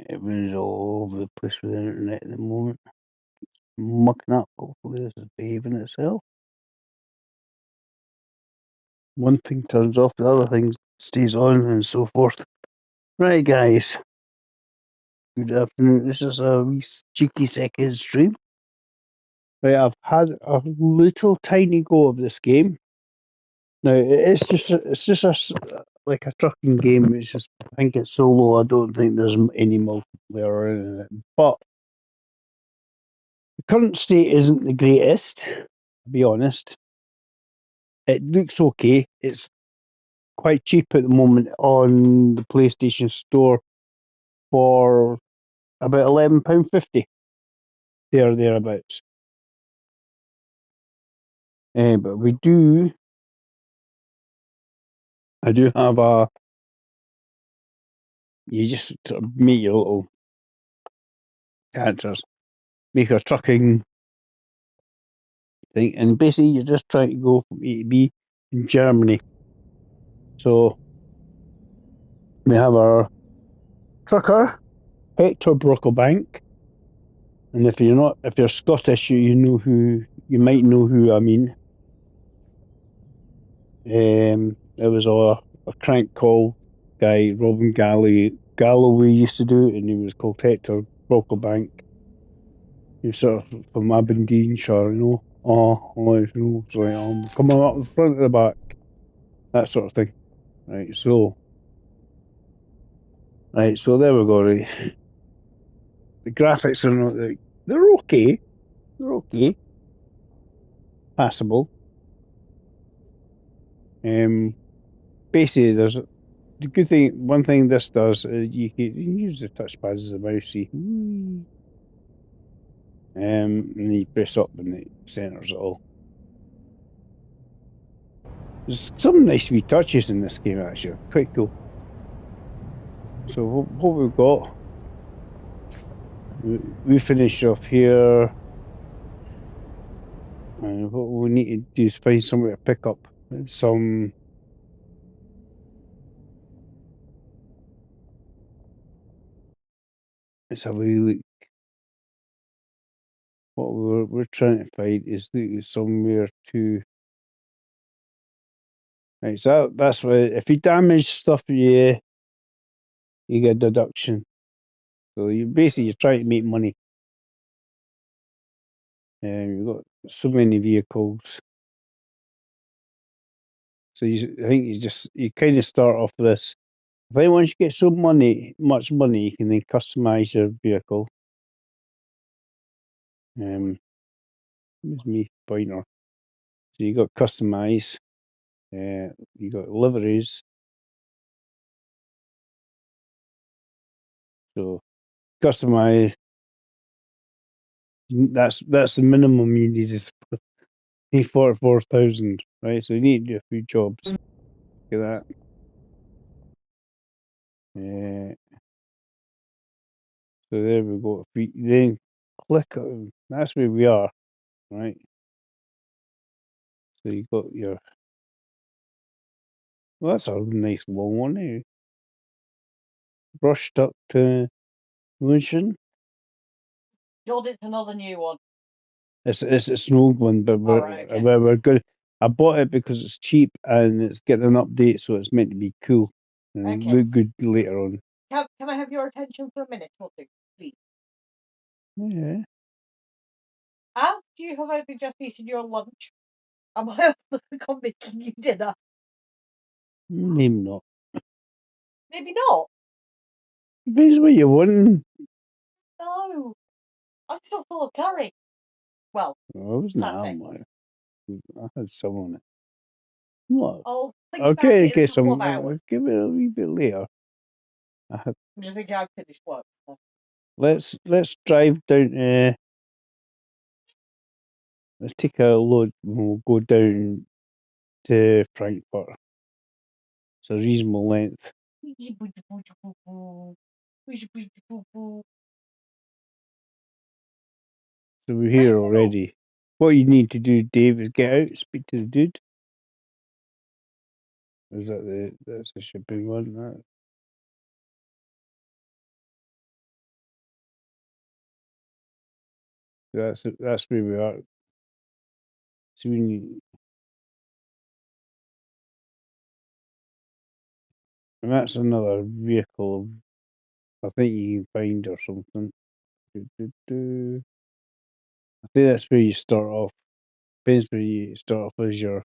Everyone's all over the place with the internet at the moment. Mucking up. Hopefully this is behaving itself. One thing turns off, the other thing stays on, and so forth. Right, guys. Good afternoon. This is a wee cheeky second stream. Right, I've had a little tiny go of this game. Now it's just like a trucking game. It's just, I think it's solo. I don't think there's any multiplayer in it. But the current state isn't the greatest. To be honest, it looks okay. It's quite cheap at the moment on the PlayStation Store for about £11.50. Thereabouts. But I do have a. You just sort of make your little characters, make a trucking thing, and basically you're just trying to go from A to B in Germany. So we have our trucker, Hector Brocklebank, and if you're Scottish, you might know who I mean. There was a crank call guy, Robin Galloway used to do it, and he was called Hector Brocklebank. He was sort of from Aberdeenshire, you know. Sorry, coming up the front of the back, that sort of thing. Right, so there we go. Right. The graphics are not they're okay. They're okay, passable. Basically, there's the good thing. One thing this does is you can use the touchpad as a mousey. And you press up and it centers it all. There's some nice wee touches in this game actually, quite cool. So what we've got, we finish off here, and what we need to do is find somewhere to pick up some. Let's have a wee look. What we're trying to find is somewhere to. Right, so that's why if you damage stuff, you get deduction. So you're trying to make money. You've got so many vehicles. So I think you kind of start off with this. I think once you get much money, you can then customize your vehicle. Where's me pointer? So you got customize. You got liveries. So customize. That's the minimum you need is 44,000, right? So you need to do a few jobs. Look at that. So there we go. If we then click on, that's where we are, right? So you got your. Well, that's a nice long one, eh? Brushed up to motion. George, it's another new one. It's an old one, but we're good. I bought it because it's cheap and it's getting an update, so it's meant to be cool and look good later on. Can I have your attention for a minute or two, please? Yeah. As you have only just eaten your lunch, am I on making you dinner? Maybe not. Maybe not. Depends what you want. No, I'm still full of curry. Well, I wasn't I had some on it. What? I'll think Okay, about it in a couple of I'll hours. give it a wee bit later. I'm just thinking I've finished work. So. Let's drive down. Let's take a load and we'll go down to Frankfurt. It's a reasonable length. So we're here already. What you need to do, Dave, is get out, speak to the dude. Is that that's the shipping one? That's where we are. So and that's another vehicle I think you can find or something. I think that's where you start off. Depends where you start off as your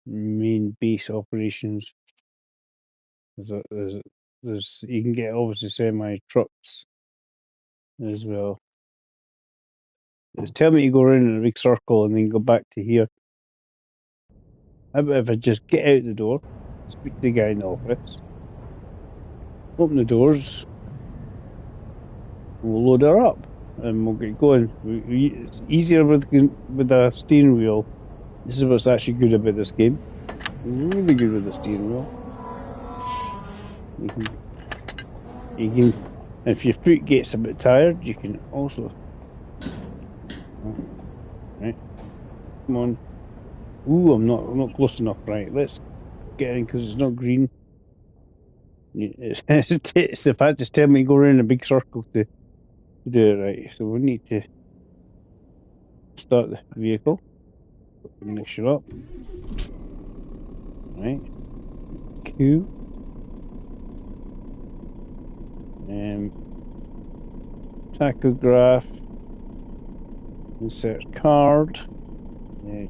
main base operations. There's you can get obviously semi trucks as well. It's telling me to go around in a big circle and then go back to here. How about if I just get out the door, speak to the guy in the office, open the doors, and we'll load her up, and we'll get going. It's easier with a steering wheel. This is what's actually good about this game. Really good with the steering wheel. You can, if your foot gets a bit tired, you can also. Right, come on. Ooh, I'm not close enough. Right, let's get in because it's not green. It's the fact it's telling me to go around a big circle to do it right. So we need to start the vehicle. Ignition up. Right. Q. Tachograph. Insert card.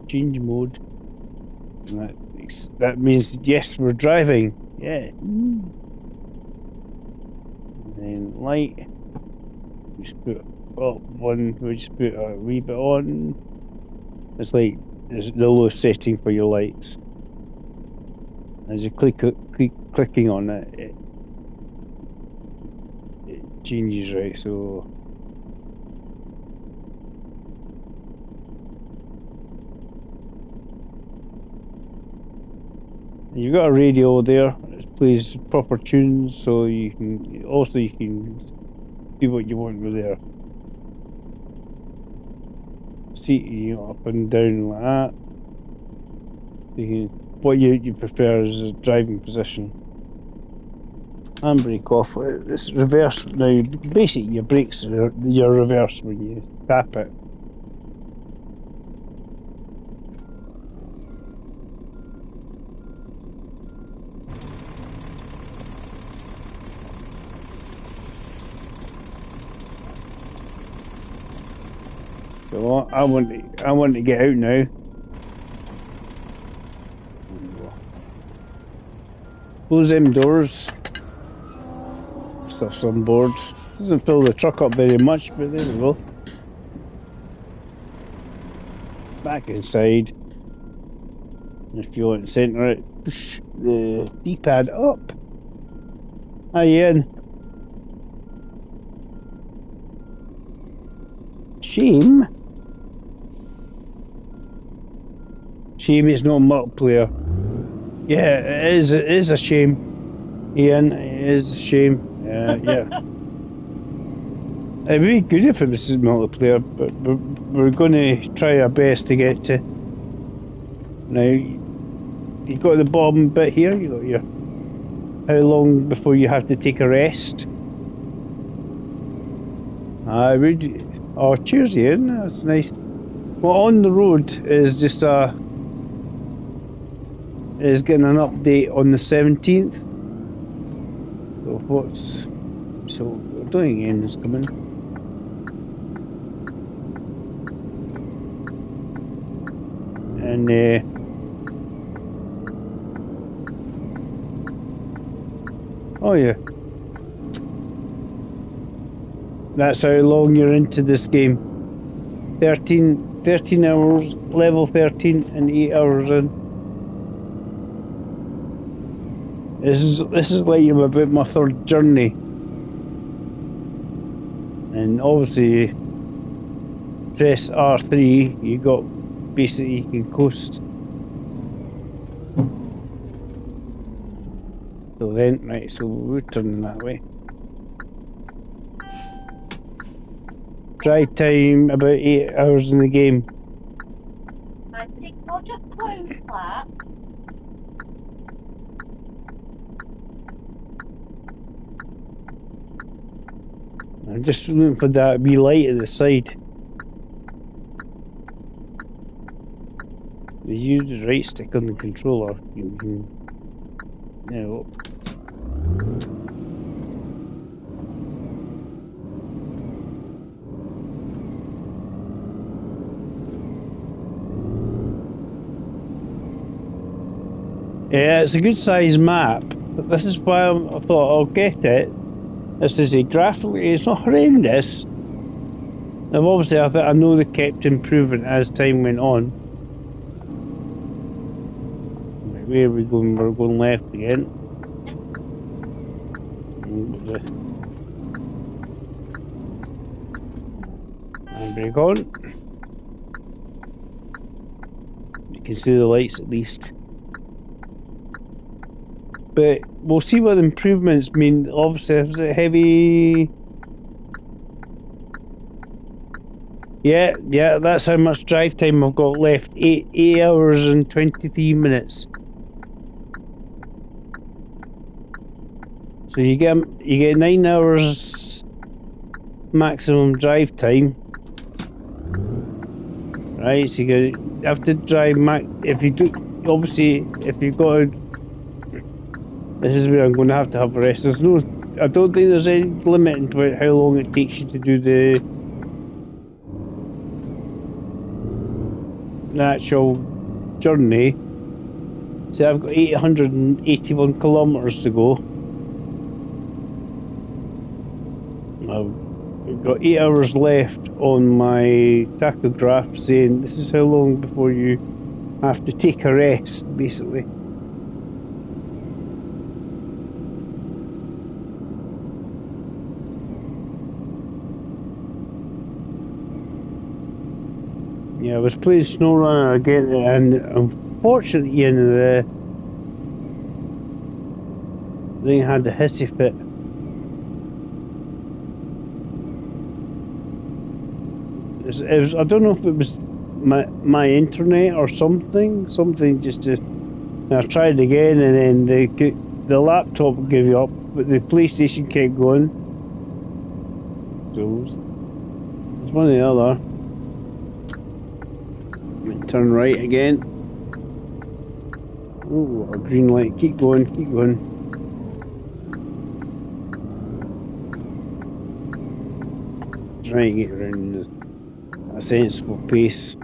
Change mode. And that means yes, we're driving. Yeah. And then light. We just put one. We just put a wee bit on. It's like there's the lowest setting for your lights. As you clicking on it, it changes, right? So you've got a radio there. It plays proper tunes, so you can do what you want with there. Seat up and down like that. What you prefer is a driving position. Handbrake off. It's reverse now. Basically, your brakes are your reverse when you tap it. So I want to get out now. Close them doors. Stuff's on board. Doesn't fill the truck up very much, but there we go. Back inside. If you want to centre it, push the D-pad up. Hi, Ian. Shame it's not multiplayer. Yeah, it is. It is a shame, Ian. It is a shame. Yeah. It'd be good if it was multiplayer, but we're going to try our best to get to. Now, you got the bottom bit here. You got your. How long before you have to take a rest? I would. Oh, cheers, Ian. That's nice. Well, on the road is just is getting an update on the 17th. So I don't think Ian's coming. And oh yeah, that's how long you're into this game. 13 hours, level 13, and 8 hours in. This is like I'm about my third journey, and obviously press R3. You got basically you can coast. So then, right, so we're turning that way. Drive time about 8 hours in the game. I think I'll just close that. I'm just looking for that wee light at the side. You use the right stick on the controller. You can, yeah, it's a good size map. But this is why I thought I'll get it. This is a graphically, it's not horrendous. Now, obviously, I know they kept improving as time went on. Where are we going? We're going left again. And brake on. You can see the lights at least. But we'll see what the improvements mean. Obviously, is it heavy? Yeah, that's how much drive time I've got left. 8 hours and 23 minutes. So you get 9 hours maximum drive time. Right, so you have to drive if you do, obviously, if you've got to, this is where I'm going to have a rest. I don't think there's any limit into how long it takes you to do the actual journey. So I've got 881 kilometres to go. I've got 8 hours left on my tachograph saying this is how long before you have to take a rest, basically. Yeah, I was playing SnowRunner again, and unfortunately, the thing had the hissy fit. It was, I don't know if it was my internet or something just to. I tried again, and then the laptop gave up, but the PlayStation kept going. So it's one or the other. Turn right again. Oh, a green light. Keep going, keep going. Try and get around a sensible pace.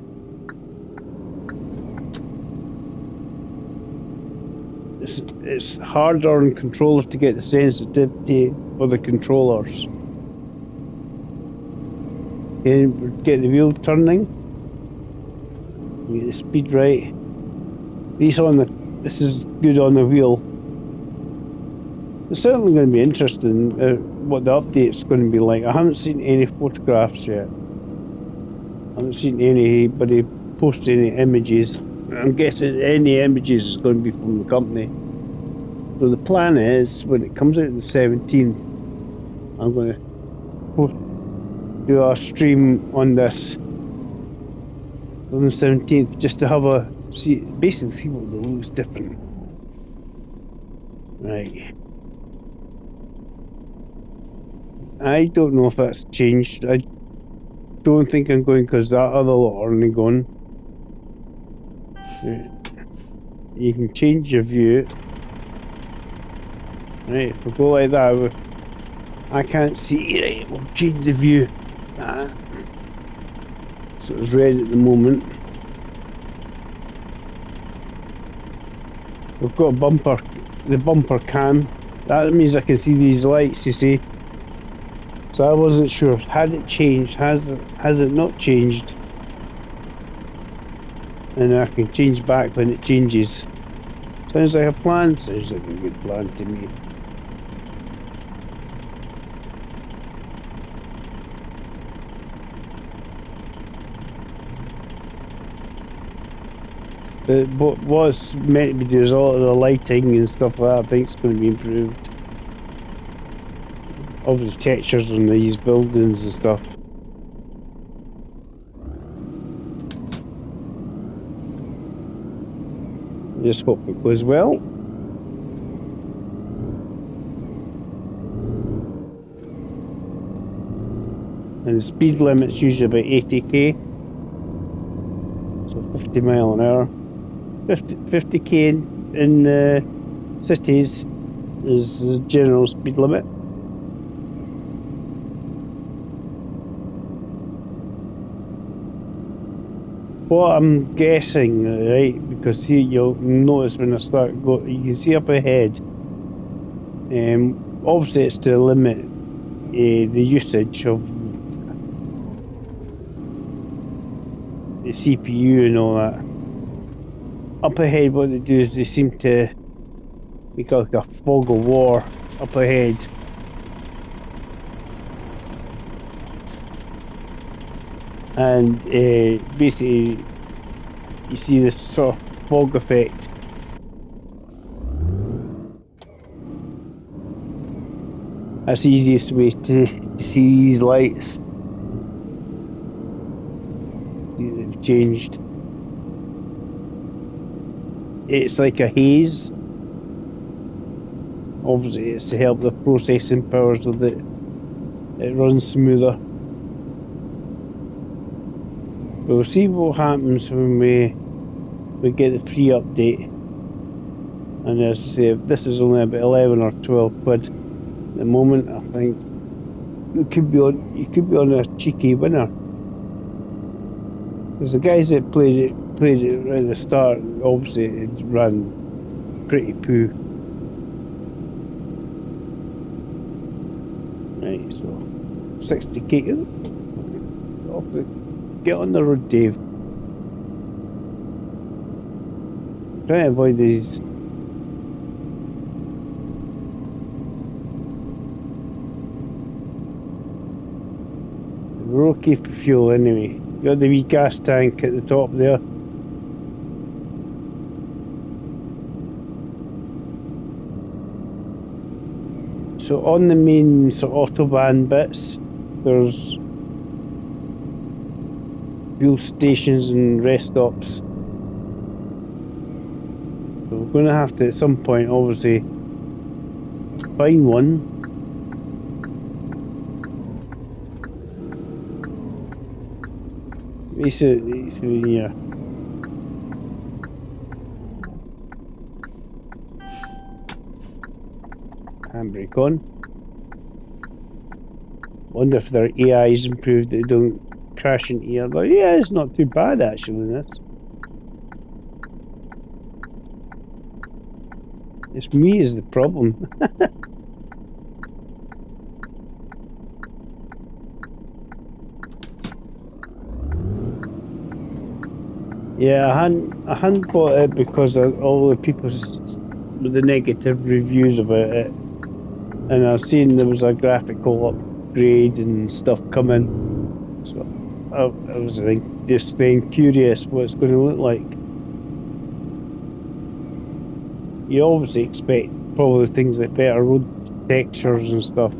It's harder on controllers to get the sensitivity for the controllers. And get the wheel turning. Get the speed right. This is good on the wheel. It's certainly going to be interesting what the update's going to be like. I haven't seen any photographs yet. I haven't seen anybody post any images. I'm guessing any images is going to be from the company. So the plan is, when it comes out on the 17th, I'm going to do a stream on this on the 17th, just to have basically see what the looks different. Right. I don't know if that's changed. I don't think I'm going because that other lot are only gone. Right. You can change your view. Right, if we go like that, I can't see. Right, we'll change the view. So it's red at the moment. We've got a bumper, the bumper cam. That means I can see these lights, you see. So I wasn't sure. Had it changed? Has it not changed? And I can change back when it changes. Sounds like a plan. Sounds like a good plan to me. But what was meant to be there's all of the lighting and stuff like that, I think it's going to be improved. All the textures on these buildings and stuff. Just hope it goes well. and the speed limit's usually about 80k, so 50 mile an hour. 50k in the cities is the general speed limit. What I'm guessing, right, because here you'll notice when I start going, you can see up ahead, obviously it's to limit the usage of the CPU and all that. Up ahead, what they do is they seem to make like a fog of war up ahead. And basically, you see this sort of fog effect. That's the easiest way to see these lights. They've changed. It's like a haze. Obviously, it's to help the processing power so that it runs smoother. We'll see what happens when we get the free update. And as I say, this is only about 11 or 12 quid at the moment. I think you could be on a cheeky winner. Because the guys that played it right at the start, obviously it ran pretty poo. Right, so 60k. Get on the road, Dave. Try to avoid these. We're okay for fuel anyway. Got the wee gas tank at the top there. So on the main sort of autobahn bits, there's fuel stations and rest stops. So we're going to have to at some point obviously find one. It's here. Handbrake on. Wonder if their AI's improved that they don't crash into each other. Yeah, it's not too bad actually, this. It's me is the problem. Yeah, I hadn't bought it because of all the people's the negative reviews about it, and I've seen there was a graphical upgrade and stuff coming, so I was just being curious what it's going to look like. You obviously expect probably things like better road textures and stuff.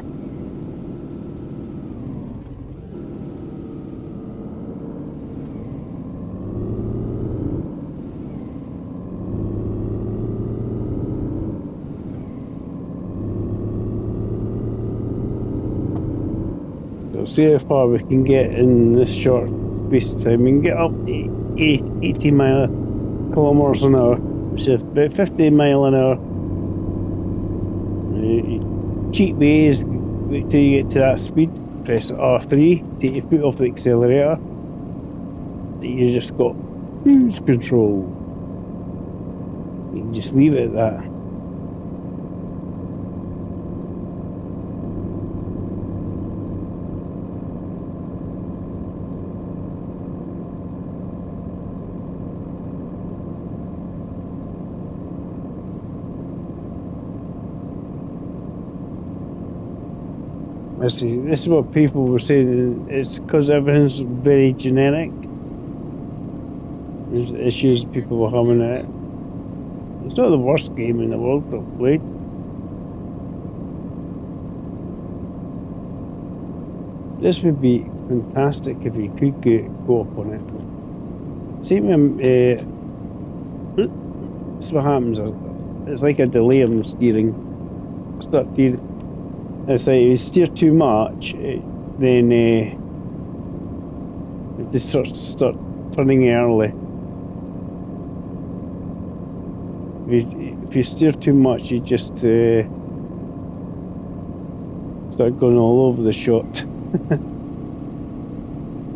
See how far we can get in this short space of time. We can get up to 80 kilometers an hour, which is about 50 mile an hour. Cheap way is wait till you get to that speed, press R3, take your foot off the accelerator. You just got cruise control. You can just leave it at that. This is what people were saying. It's because everything's very generic. There's issues people were having at it. It's not the worst game in the world I've played. This would be fantastic if you could go up on it. See when this is what happens. It's like a delay on the steering. Start steering. It's like if you steer too much, then they start turning early. If you steer too much, you just start going all over the shot.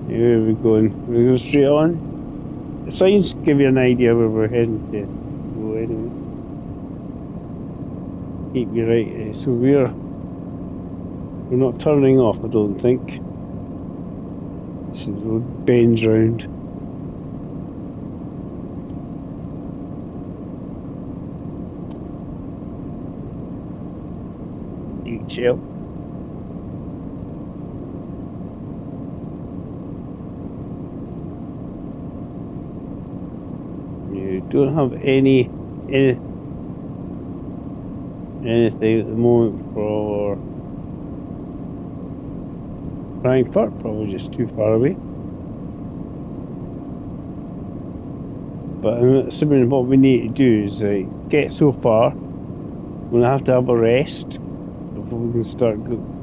Where are we going? We go straight on. The signs give you an idea where we're heading to. Go anyway. Keep you right. So we're not turning off, I don't think. This road bends round. DHL. You don't have anything at the moment for Frankfurt, probably just too far away. But I'm assuming what we need to do is get so far. We'll have to have a rest before we can start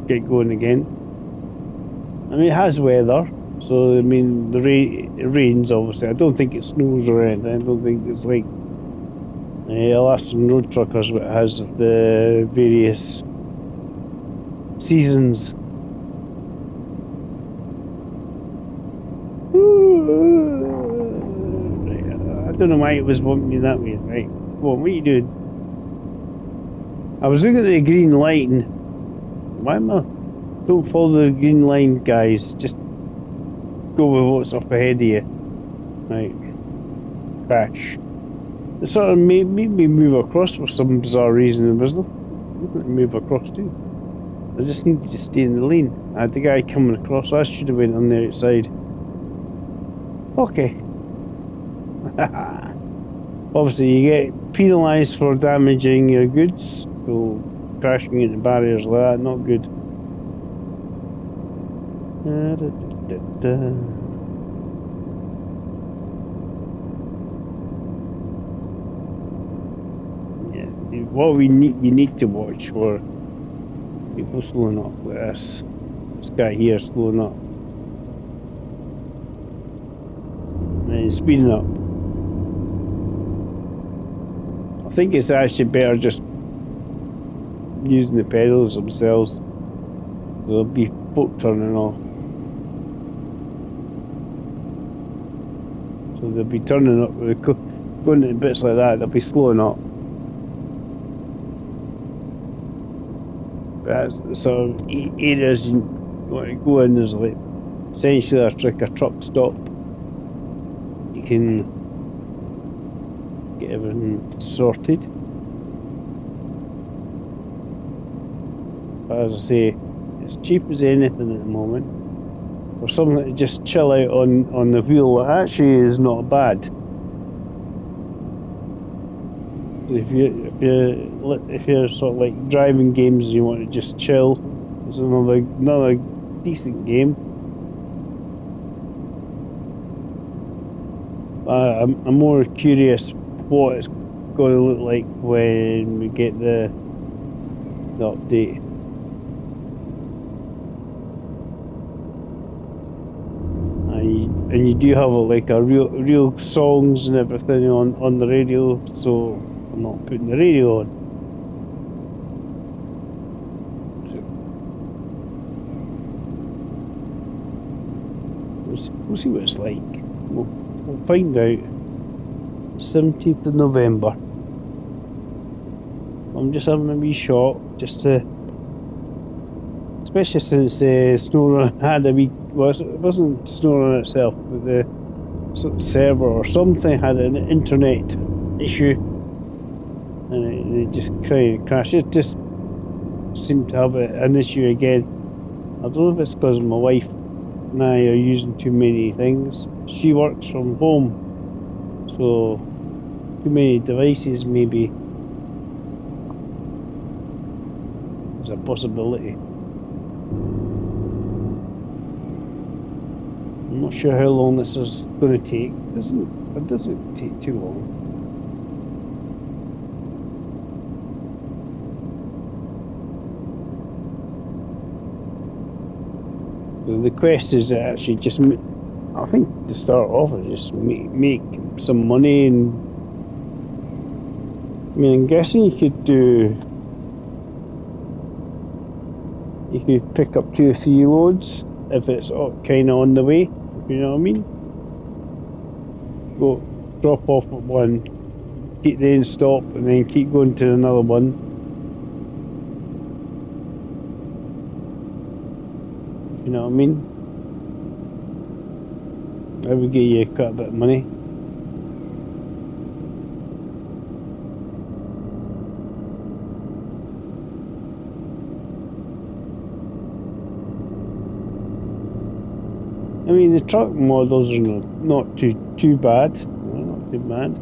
get going again. I mean, it has weather, so I mean it rains obviously. I don't think it snows or anything. I don't think it's like Alaskan Road Truckers, what it has the various seasons. I don't know why it was bumping that way, right? What are you doing? I was looking at the green line. Why am I? Don't follow the green line, guys. Just go with what's up ahead of you. Right. Crash. It sort of made me move across for some bizarre reason. There was nothing to move across to. I just needed to stay in the lane. I had the guy coming across. I should have went on the outside. Okay. Obviously, you get penalised for damaging your goods. So crashing into barriers like that, not good. Yeah, what you need to watch for people slowing up like this. This guy here slowing up and speeding up. I think it's actually better just using the pedals themselves. There'll be folk turning off. So they'll be turning up, going into bits like that, they'll be slowing up. That's the sort of areas you want to go in. There's like essentially there's like a truck stop. You can get everything sorted. But as I say, it's cheap as anything at the moment. For something to just chill out on the wheel, that actually is not bad. If you're sort of like driving games and you want to just chill, it's another decent game. I'm more curious what it's going to look like when we get the update. And you do have like a real songs and everything on the radio, so I'm not putting the radio on. We'll see what it's like. We'll find out. 17th of November. I'm just having a wee shot just to, especially since SnowRunner had a wee. Well, it wasn't SnowRunner itself, but the server or something had an internet issue, and it just kind of crashed. It just seemed to have an issue again. I don't know if it's because my wife and I are using too many things. She works from home, so too many devices maybe is a possibility. I'm not sure how long this is going to take. It doesn't take too long. So the quest is actually just I think to start off, I just make some money, and I mean, I'm guessing you could pick up 2 or 3 loads if it's kind of on the way. If you know what I mean? Go drop off at one, then stop, and then keep going to another one. You know what I mean? That would get you quite a bit of money. I mean, the truck models are not too bad. They're not too bad.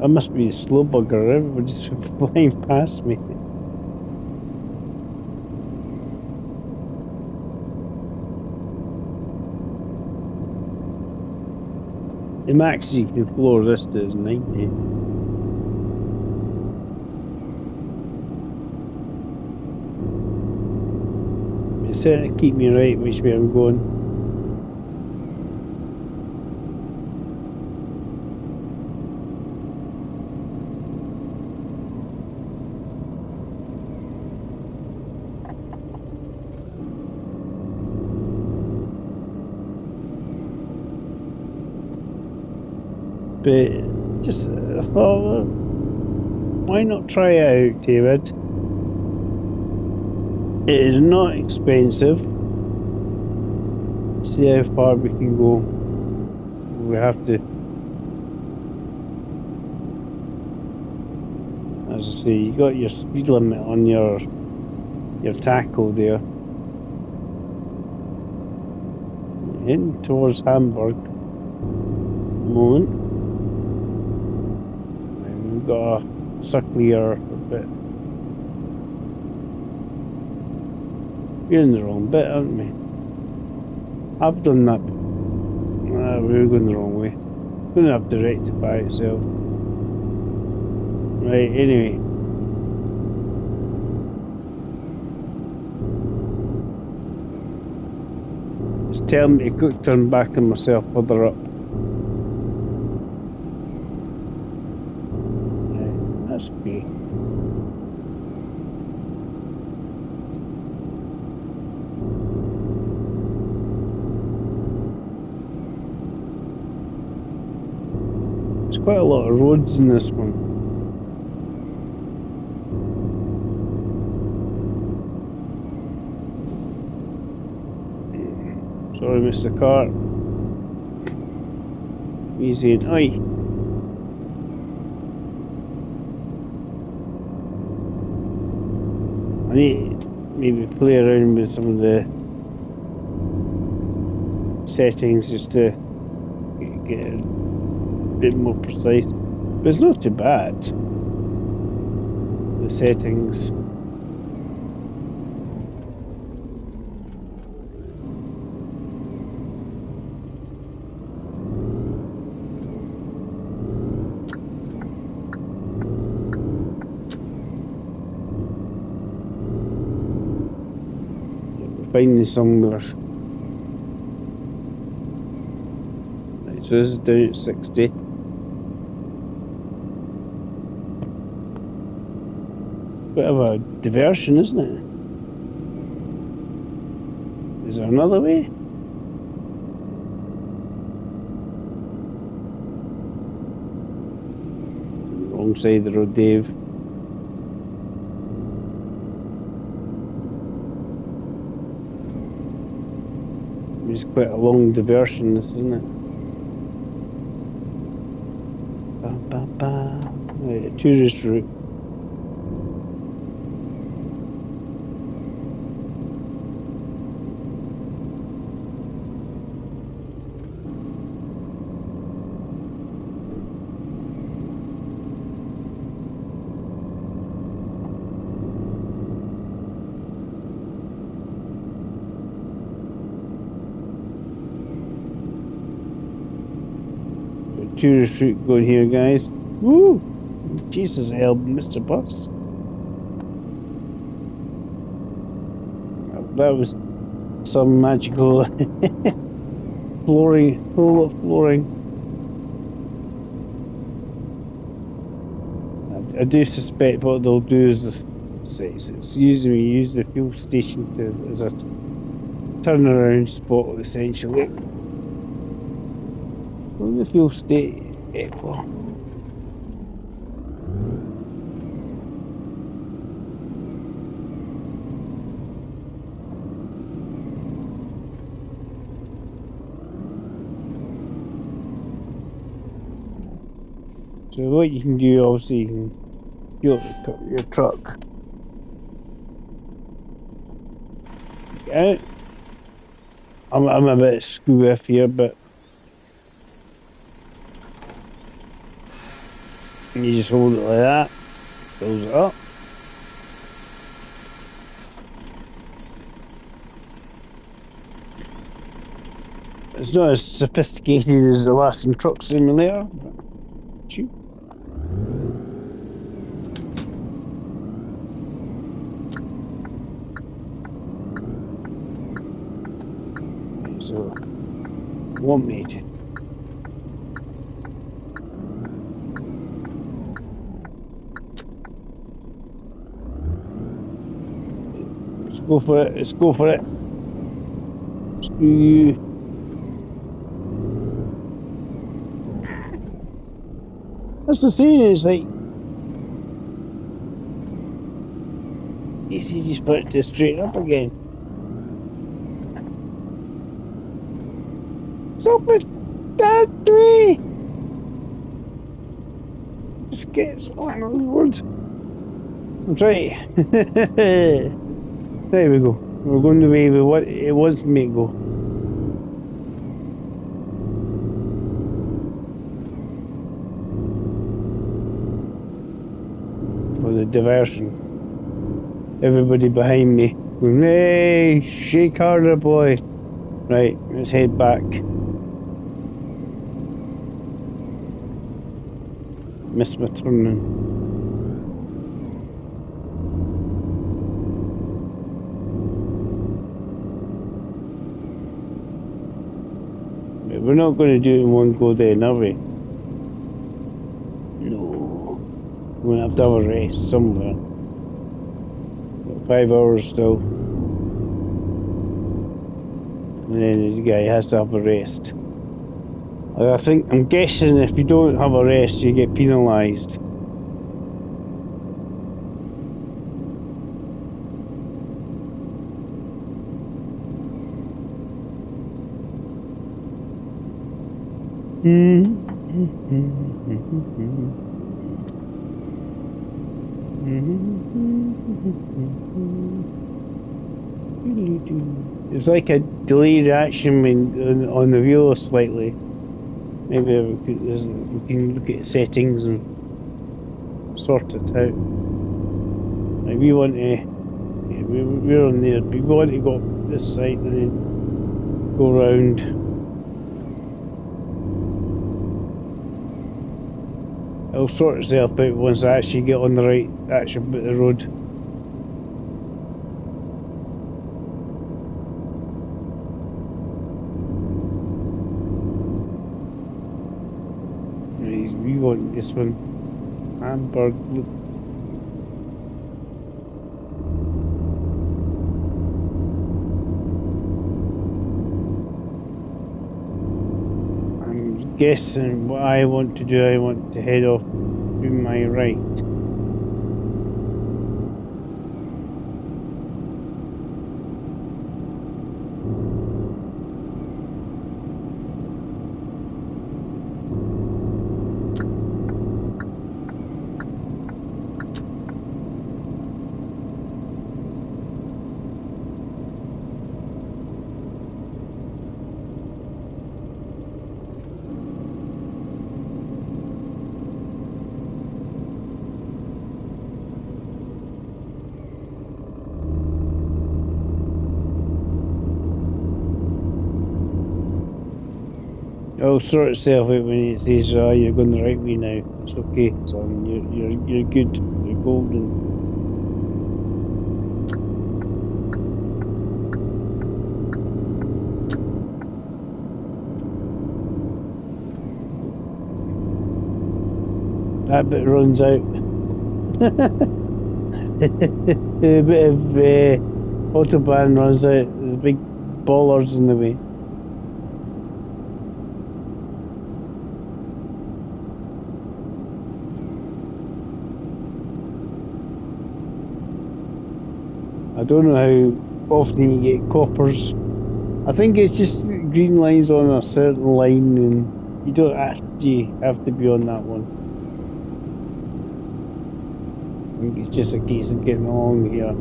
I must be a slow bugger. Everybody's flying past me. The max you can floor this to is 90. It's set to keep me right which way I'm going. But just I thought, well, why not try it out, David? It is not expensive. See how far we can go. We have to, as I say, you got your speed limit on your tackle there. Heading towards Hamburg. Moment. And we've got a circle here a bit. We're in the wrong bit, aren't we? I've done that. We're going the wrong way. Going to have to rectify itself. Right, anyway. Just tell me to turn back on myself further up. Right, that's okay. Quite a lot of roads in this one. Sorry, Mr. Car. Easy and oi. I need to maybe play around with some of the settings just to get a bit more precise, but it's not too bad. The settings. We're finding somewhere. Right, so this is down at 60. Bit of a diversion, isn't it? Is there another way? Wrong side of the road, Dave. It's quite a long diversion, this, isn't it? Ba, ba, ba. Right, a tourist route. Tourist route going here, guys. Woo! Jesus, help, Mr. Bus. that was some magical flooring, whole lot of flooring. I do suspect what they'll do is it's usually use the fuel station as a turnaround spot essentially. On the fuel state, well, so what you can do, obviously, you can fuel your truck. Yeah, I'm a bit screw if here, but you just hold it like that, fills it up. It's not as sophisticated as the last truck simulator, but shoot. So, one mate. Let's go for it. Let's go for it. Screw you. That's the same. It's like easy just put it to straighten up again. Stop it, Daddy! Just get on the road. I'm trying. There we go. We're going the way we want it wants me to go. For the diversion. Everybody behind me going, hey, shake harder, boy. Right, let's head back. Missed my turning. We're not going to do it in one go then, are we? No. We're going to have to have a rest somewhere. Got 5 hours still. And then this guy has to have a rest. I'm guessing if you don't have a rest, you get penalised. It's like a delayed reaction when on the wheel slightly. Maybe we can look at settings and sort it out. Like we want to, yeah, we're on there, but we want to go up this side and then go round. It'll sort itself out once I actually get on the right actual bit of the road. We want this one. Hamburg. Look. I'm guessing what I want to do, I want to head off to my right. It'll sort itself out when it says, "Oh, you're going the right way now." It's okay, son. You're good. You're golden. That bit runs out. A bit of autobahn runs out. There's big ballers in the way. I don't know how often you get coppers. I think it's just green lines on a certain line, and you don't actually have to be on that one. I think it's just a case of getting along here.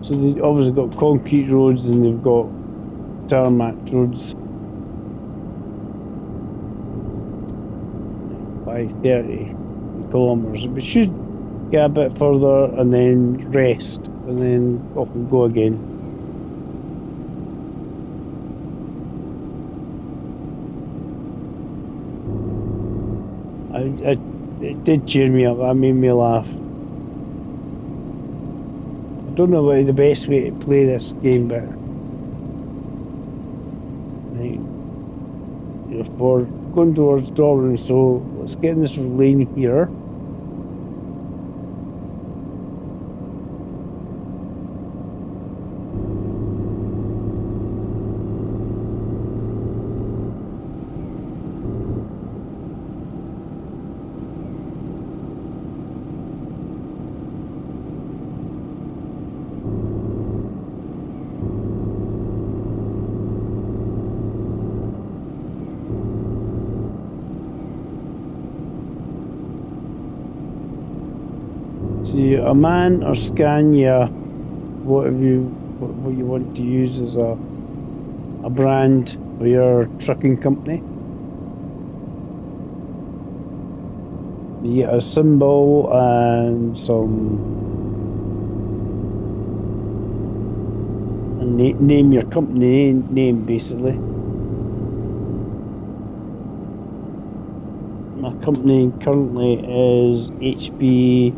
So they've obviously got concrete roads and they've got tarmac roads. By 30 kilometres. We should get a bit further and then rest and then off we go again. It did cheer me up. That made me laugh. I don't know what the best way to play this game, but right, for going towards Dublin, so let's get in this lane here. See, a man or Scania, what you want to use as a brand for your trucking company. You get a symbol and name your company name basically. My company currently is HB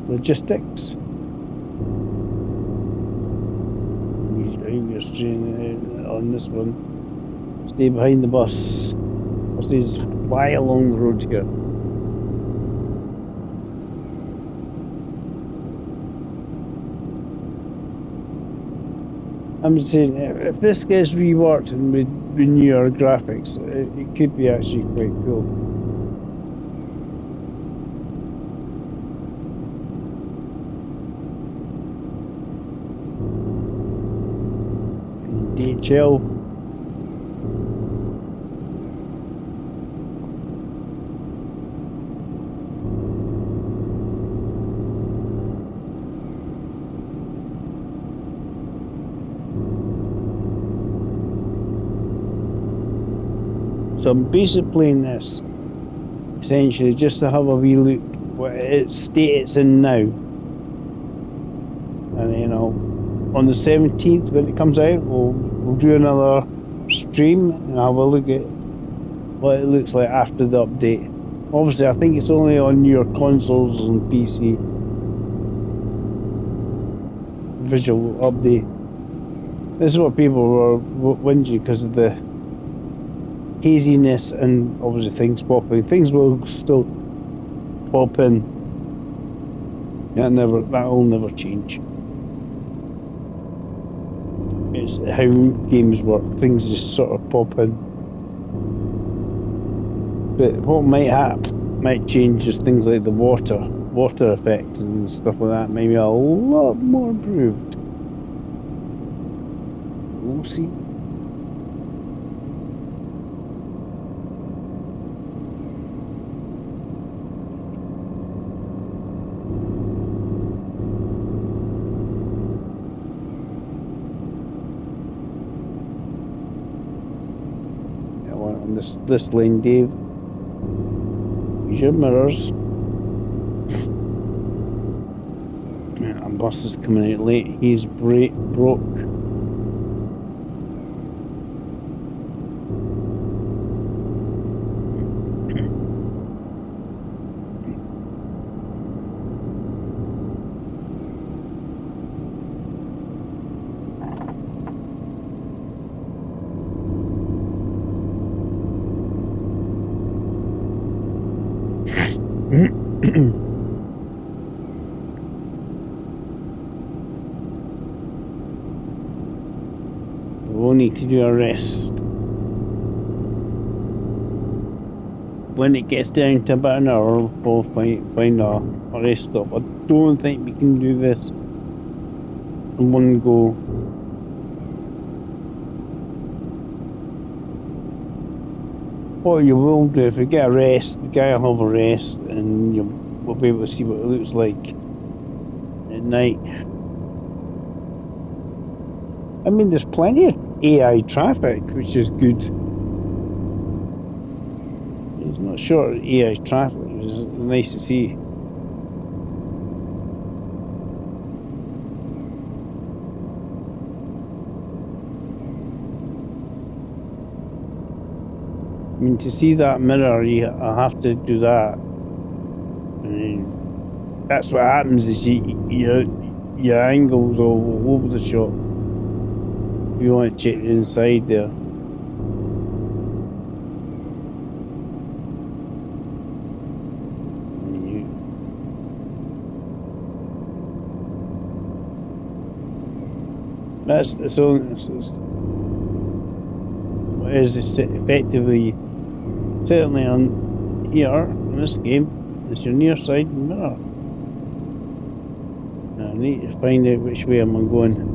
Logistics. We're straight on this one. Stay behind the bus. Buses fly along the road here. I'm saying, if this gets reworked and with newer graphics, it could be actually quite cool. DHL. So I'm basically playing this essentially just to have a wee look what state it's in now, and then on the 17th when it comes out we'll do another stream and have a look at what it looks like after the update. Obviously I think it's only on your consoles and PC visual update. This is what people were whinging because of the haziness and obviously things popping. Things will still pop in. That'll never change. It's how games work. Things just sort of pop in. But what might change is things like the water effects and stuff like that. Maybe a lot more improved. We'll see. This lane, Dave. Use your mirrors. A bus is coming out late. He's broke. we'll need to do a rest. When it gets down to about an hour, we'll find a rest stop. I don't think we can do this in one go. What you will do, if you get a rest, the guy will have a rest, and we'll be able to see what it looks like at night. I mean, there's plenty of AI traffic, which is good. It's not short of AI traffic, which is nice to see. I mean, to see that mirror, I have to do that. And that's what happens is your angles all over the shot. If you want to check the inside there. That's so. What is effectively certainly on here in this game? It's your near side mirror. Now I need to find out which way am I going.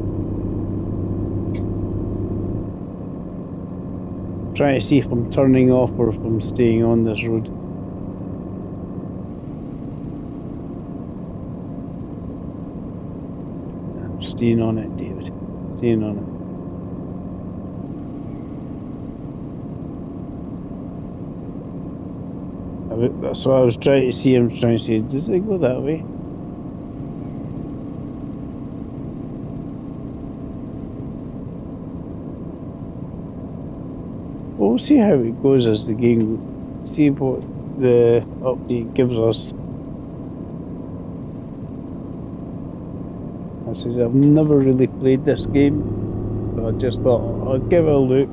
Trying to see if I'm turning off or if I'm staying on this road. I'm staying on it, David. Staying on it. That's what I was trying to see. I'm trying to say, does it go that way? Well, we'll see how it goes as the game. See what the update gives us. I says I've never really played this game, but I just thought I'll give it a look.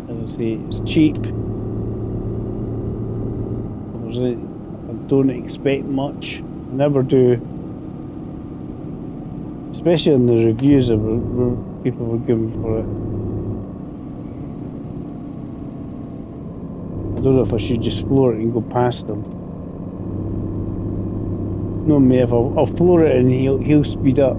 As I say, it's cheap. I don't expect much. I never do. Especially in the reviews that people were giving for it. I don't know if I should just floor it and go past them. No, mate, if I'll floor it and he'll speed up.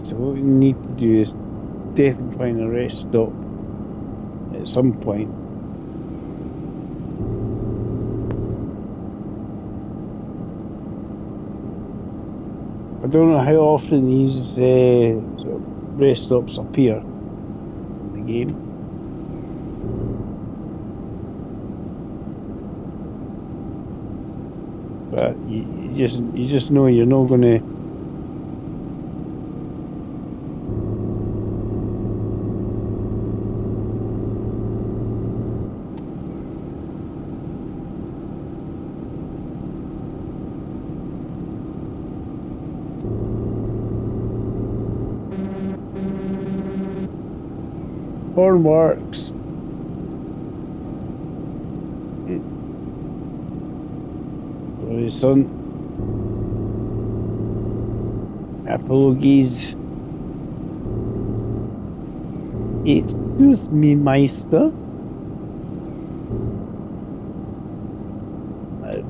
So what we need to do is definitely find a rest stop at some point. I don't know how often these sort of rest stops appear in the game. But you just know you're not going to. Horn works. Sorry, son. Apologies. Excuse me, Meister.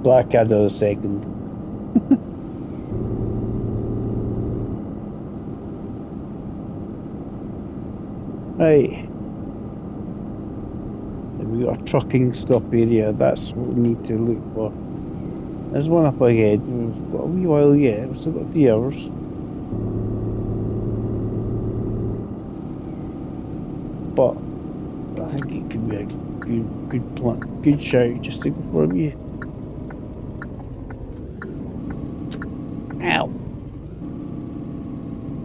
Blackadder a second. Right. We got a trucking stop area. That's what we need to look for. There's one up ahead. We've got a wee while yet. We've still got 3 hours. But I think it could be a good plan, good shout just to go for a wee. Ow!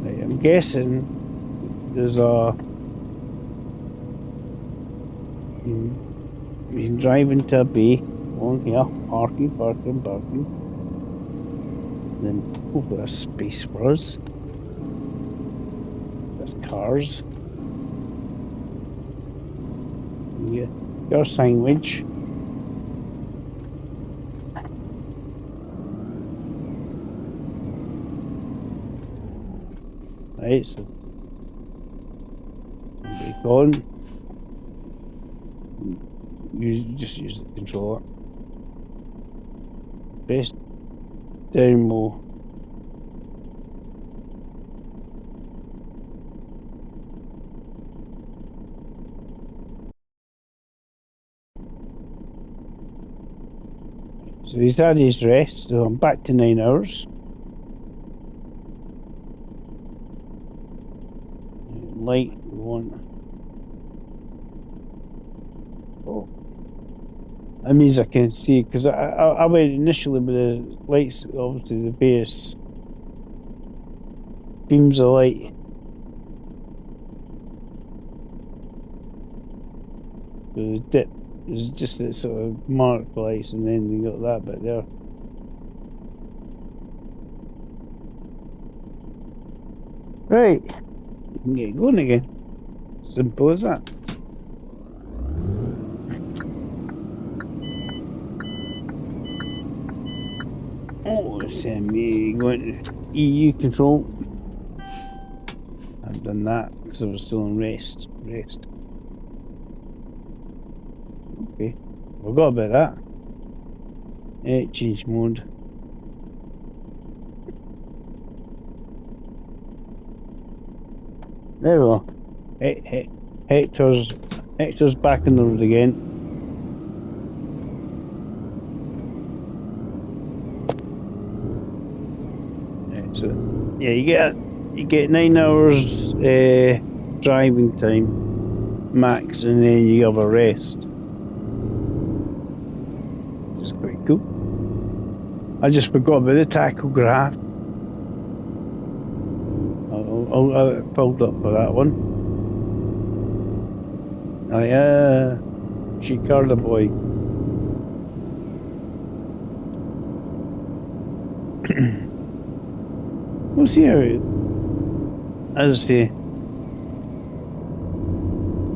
Right, I'm guessing there's a. You can drive into a bay. On here, parking. Then over a space for us. There's cars. Yeah, your sandwich. Right, so back on. Just use the controller. Press down more. So he's had his rest, so I'm back to 9 hours. Light one. Oh, that means I can see because I went initially with the lights, obviously the various beams of light. So the dip is just that sort of mark lights, and then you got that bit there. Right, you can get going again. Simple as that. Oh, send me going to EU control. I've done that because I was still in rest. Rest. Okay. Forgot about that. Change mode. There we go. Hector's back on the road again. So yeah, you get 9 hours driving time max, and then you have a rest, which is quite cool. I just forgot about the tachograph. I'll pulled up for that one. Chicarda boy. We'll see how as I say,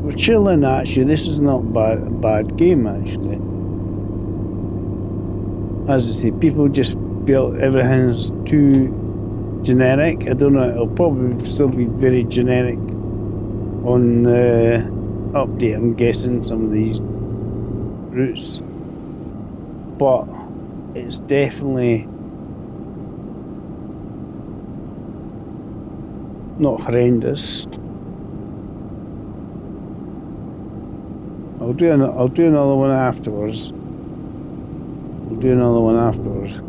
we're chilling actually. This is not a bad game actually. As I say, people just feel everything's too generic. I don't know, it'll probably still be very generic on update, I'm guessing, some of these routes. But it's definitely not horrendous. I'll do another one afterwards. We'll do another one afterwards.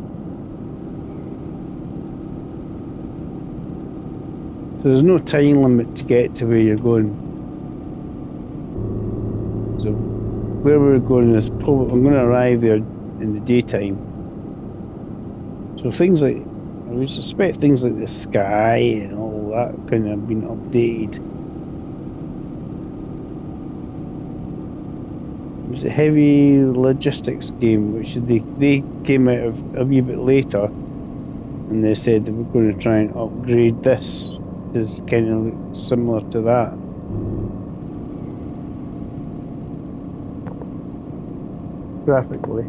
So there's no time limit to get to where you're going. So where we're going is probably, I'm going to arrive there in the daytime. So things like, I would suspect things like the sky and all that kind of been updated. It was a heavy logistics game, which they came out of a wee bit later, and they said they were going to try and upgrade this. It's kind of similar to that. Graphically.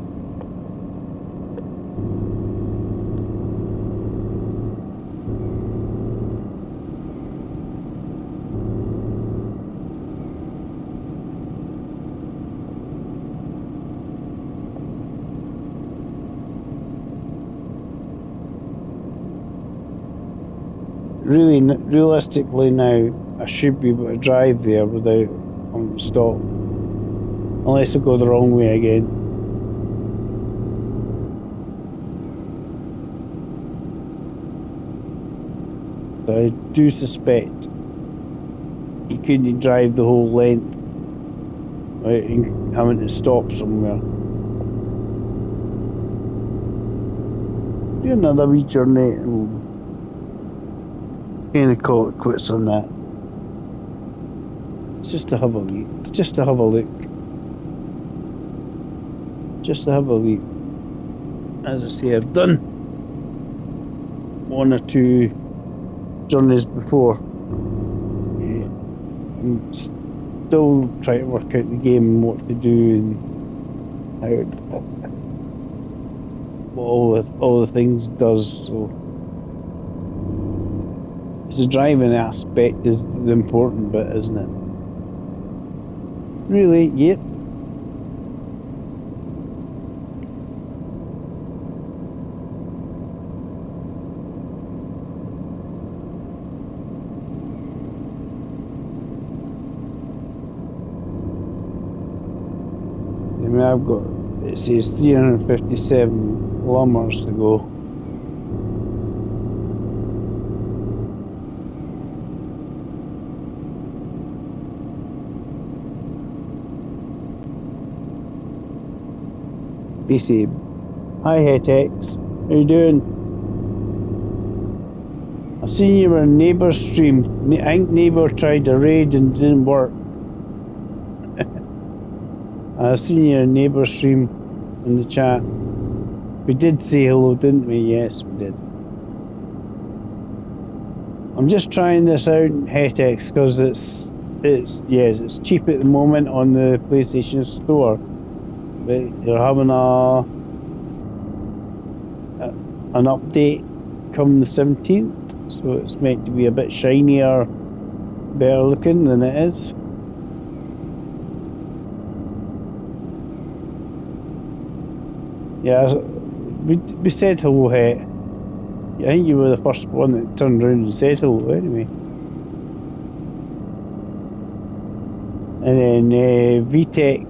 Really, realistically now, I should be able to drive there without having to stop. Unless I go the wrong way again. So I do suspect you couldn't drive the whole length without having to stop somewhere. Do another wee journey and kind of call it quits on that. It's just to have a look. It's just to have a look. Just to have a look. As I say, I've done one or two journeys before. still trying to work out the game and what to do and how what all the things does. So it's the driving aspect is the important bit, isn't it? Really? Yep. I mean, I've got, it says 357 kilometers to go. BC. Hi, Hetex. How you doing? I seen you were on Neighbour stream. I think Neighbour tried a raid and didn't work. I seen you on Neighbour stream in the chat. We did say hello, didn't we? Yes, we did. I'm just trying this out in Hetex because it's cheap at the moment on the PlayStation Store. They're having an update come the 17th, so it's meant to be a bit shinier, better looking than it is. Yeah, we said hello, Het. I think you were the first one that turned around and said hello anyway. And then VTech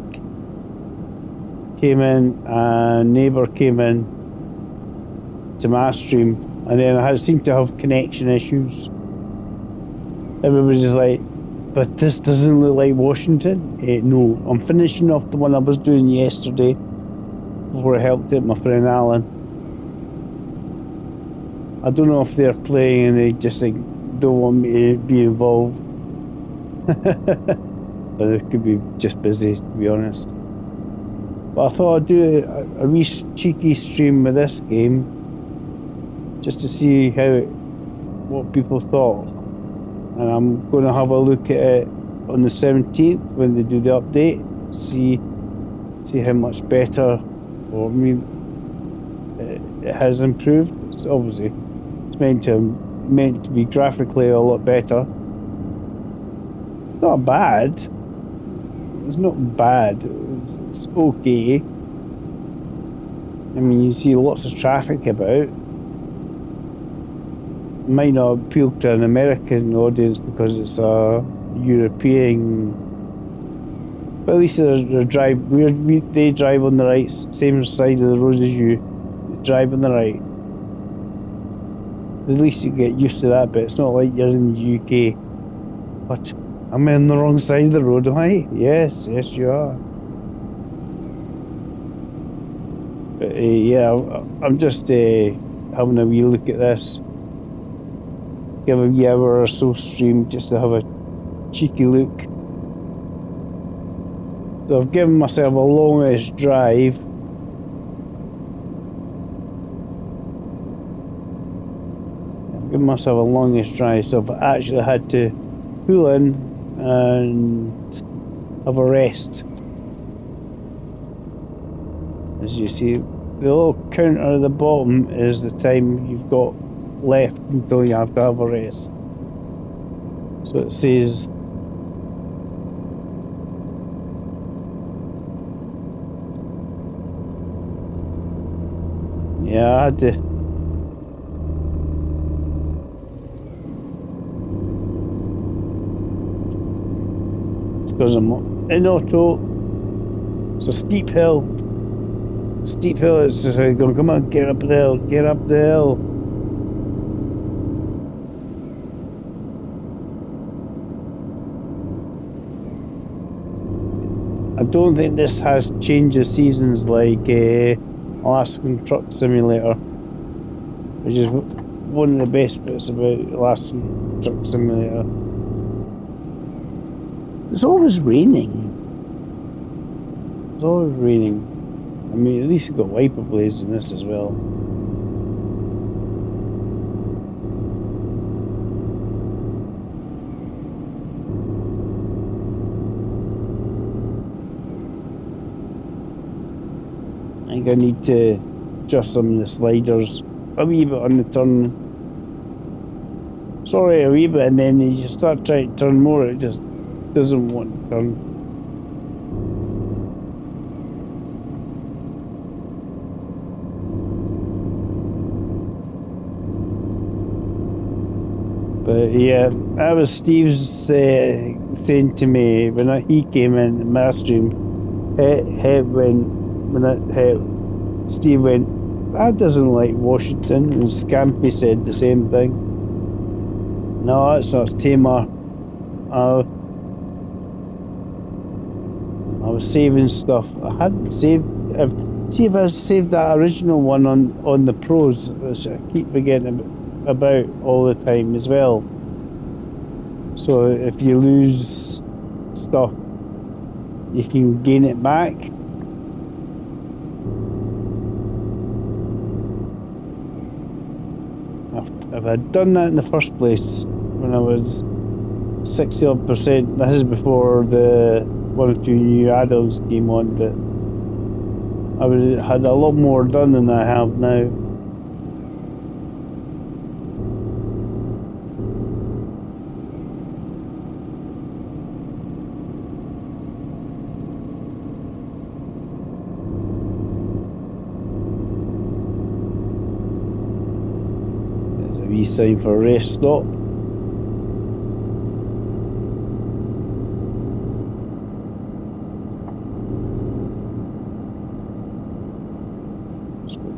came in and Neighbour came in to my stream, and then I seemed to have connection issues. Everybody's like, but this doesn't look like Washington. No, I'm finishing off the one I was doing yesterday before I helped out my friend Alan. I don't know if they're playing and they just like don't want me to be involved. But they could be just busy, to be honest. But I thought I'd do a wee cheeky stream with this game, just to see what people thought. And I'm going to have a look at it on the 17th when they do the update, see how much better, or I mean, it has improved. It's obviously it's meant to be graphically a lot better. Not bad. It's not bad. It's okay. I mean, you see lots of traffic about. Might not appeal to an American audience because it's a European. But at least they drive on the right, same side of the road as you. They drive on the right. At least you get used to that bit. It's not like you're in the UK. But I'm on the wrong side of the road, am I? Yes, you are. But yeah, I'm just having a wee look at this. Give a wee hour or so stream just to have a cheeky look. So I've given myself a longish drive. I've given myself a longish drive, so I've actually had to pull in and have a rest. As you see, the little counter at the bottom is the time you've got left until you have to have a rest. So it says yeah, I had to because I'm in auto. It's a steep hill. It's just like going, come on, get up the hill, get up the hill. I don't think this has changed the seasons like Alaskan Truck Simulator, which is one of the best bits about Alaskan Truck Simulator. It's always raining. It's always raining. I mean, at least you've got wiper blades in this as well. think I need to adjust some of the sliders a wee bit on the turn. Sorry, a wee bit, and then you just start trying to turn more, it just doesn't want to turn. But yeah, that was Steve's saying to me when he came in my stream. Steve went, that doesn't like Washington, and Scampy said the same thing. No, it's not Tamar. I was saving stuff. I hadn't saved. See if I saved that original one on the pros, which I keep forgetting about all the time as well. So if you lose stuff, you can gain it back. If I'd done that in the first place when I was 60-odd%, this is before the one or two new add-ons came on, but I would have had a lot more done than I have now. There's a wee sign for rest stop.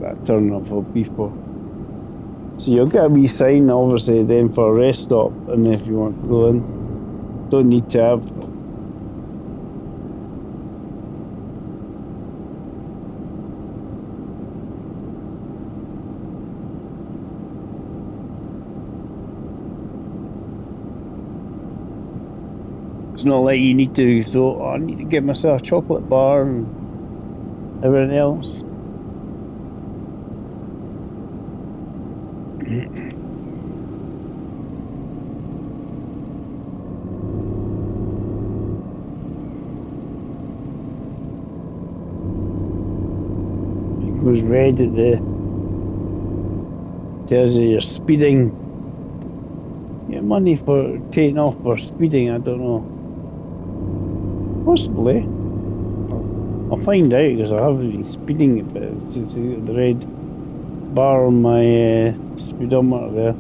That turn off will be for. So you'll get a wee sign obviously then for a rest stop, and if you want to go in, don't need to have. It's not like you need to, so I need to get myself a chocolate bar and everything else. It goes red at the tells you you're speeding. Get money for taking off for speeding, I don't know. Possibly. I'll find out because I haven't been speeding, but it's just the red bar on my speedometer there.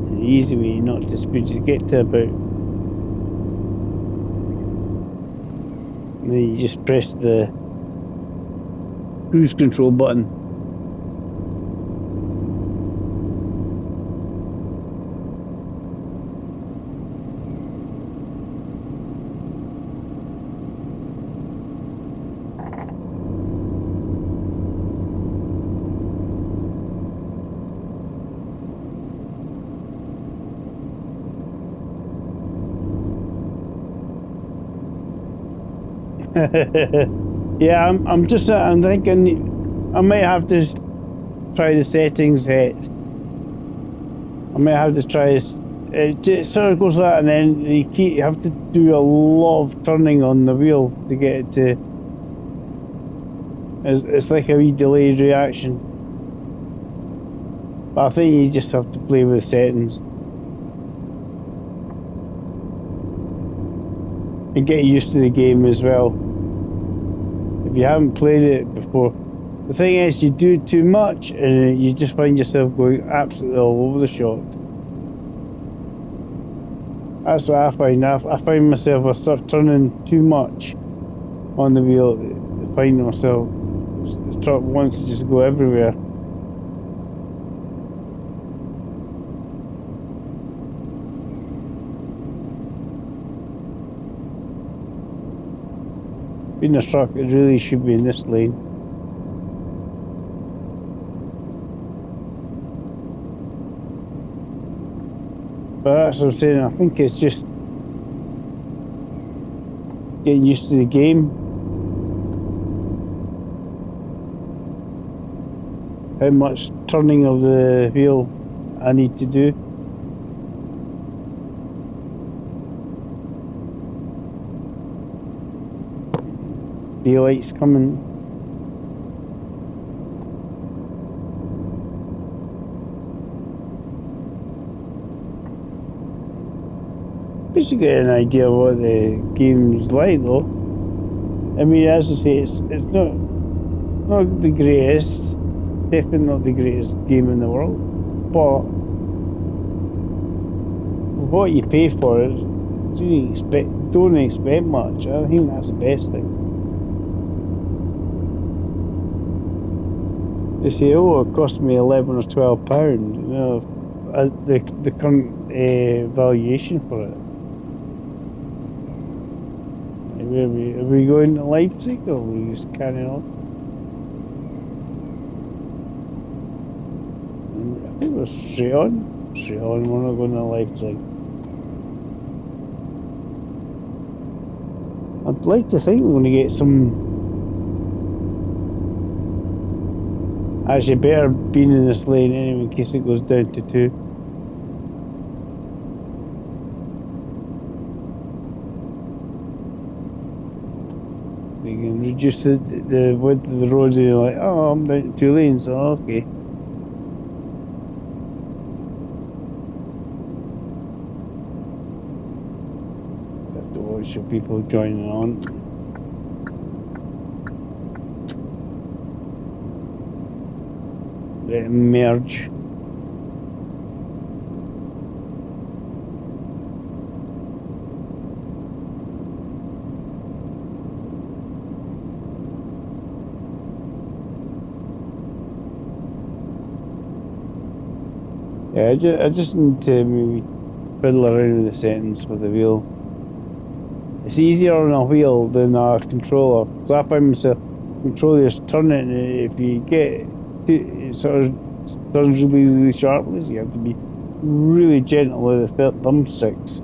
The easy way not to speed is get to about, and then you just press the cruise control button. Yeah, I'm thinking I might have to try the settings yet. I might have to try this. It sort of goes like that, and then you have to do a lot of turning on the wheel to get it to. It's like a wee delayed reaction. But I think you just have to play with the settings and get used to the game as well. If you haven't played it before, the thing is, you do too much and you just find yourself going absolutely all over the shop. That's what I find. I find myself, I start turning too much on the wheel. I find myself, the truck wants to just go everywhere. Being a truck, it really should be in this lane. But that's what I'm saying, I think it's just getting used to the game. How much turning of the wheel I need to do. daylight's coming. Just to get an idea of what the game's like, though. I mean, as I say, it's not the greatest, definitely not the greatest game in the world, but what you pay for it, don't expect much. I think that's the best thing. They say, oh, it cost me £11 or £12. You know, the current valuation for it. Are we going to Leipzig, or are we just carrying on? I think we're straight on. Straight on, we're not going to Leipzig. I'd like to think we're going to get some. Actually, better being in this lane anyway, in case it goes down to 2. They can reduce the width of the road, and you're like, oh, I'm down to 2 lanes. Oh, okay. Have to watch the people joining on. Let them merge. Yeah, I just need to maybe fiddle around with the settings for the wheel. It's easier on a wheel than a controller. So I find myself controllers turning, and if you get it sort of turns really, really sharply, so you have to be really gentle with the thumbsticks.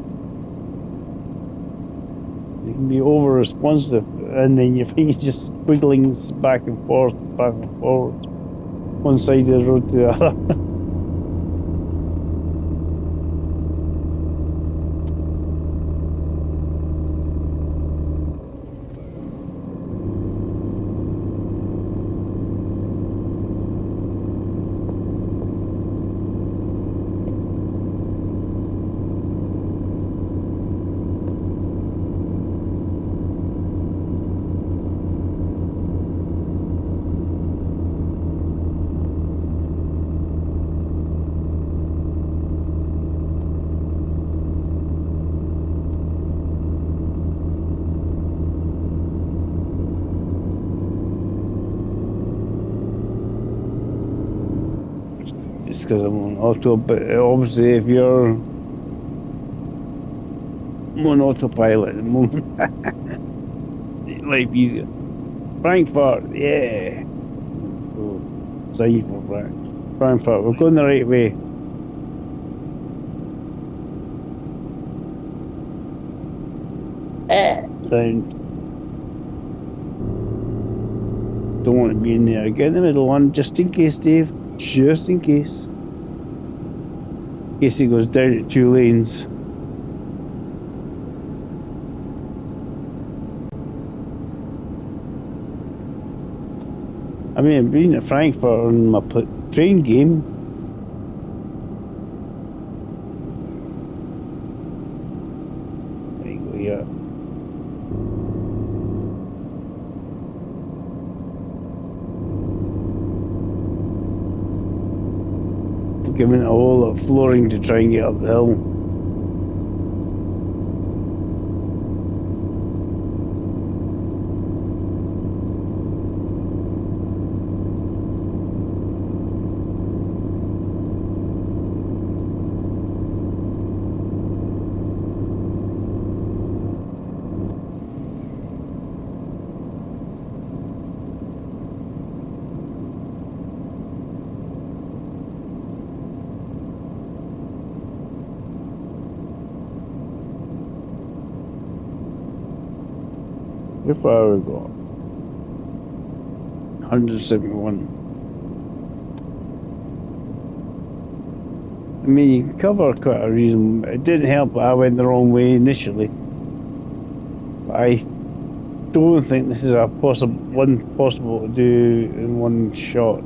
They can be over responsive, and then your finger just wiggling back and forth, one side of the road to the other. Just because I'm on auto, but obviously if you're on autopilot at the moment, life easier. Frankfurt, yeah. Oh, sorry for Frankfurt. We're going the right way. Sound. Don't want to be in there. Get in the middle one, just in case, Dave. Just in case. In case it goes down to 2 lanes. I mean, I've been at Frankfurt on my train game. There you go, yeah. Giving it a whole lot of flooring to try and get up the hill. How far have we got? 171. I mean, you can cover quite a reason. It didn't help that I went the wrong way initially. But I don't think this is a possible to do in one shot.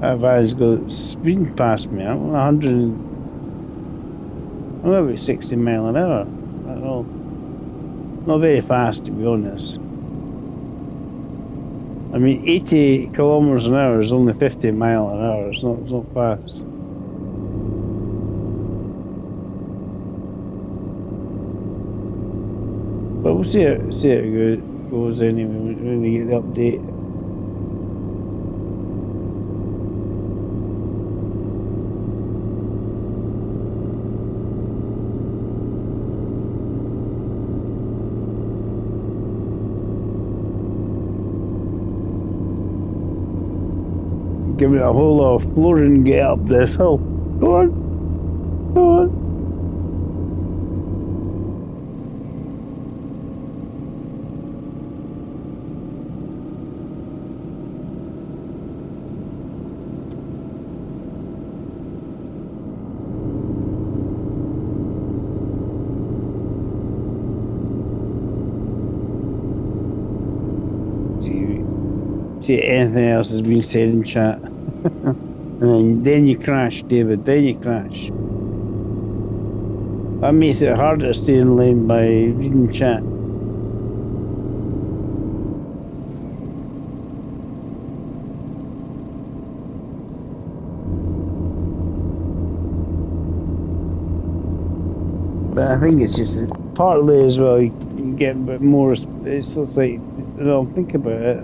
That van's got speeding past me. I'm 100. I'm about 60 mile an hour. I don't know. Not very fast, to be honest. I mean, 80 kilometers an hour is only 50 mile an hour. It's not fast. But we'll see how it goes anyway when we get the update. Give it a whole lot of floor and get up this hill. Go on. Go on. See anything else has been said in chat. And then you crash, David. Then you crash. That makes it harder to stay in lane by reading chat. But I think it's just partly as well. You get a bit more. It's like, you know, think about it.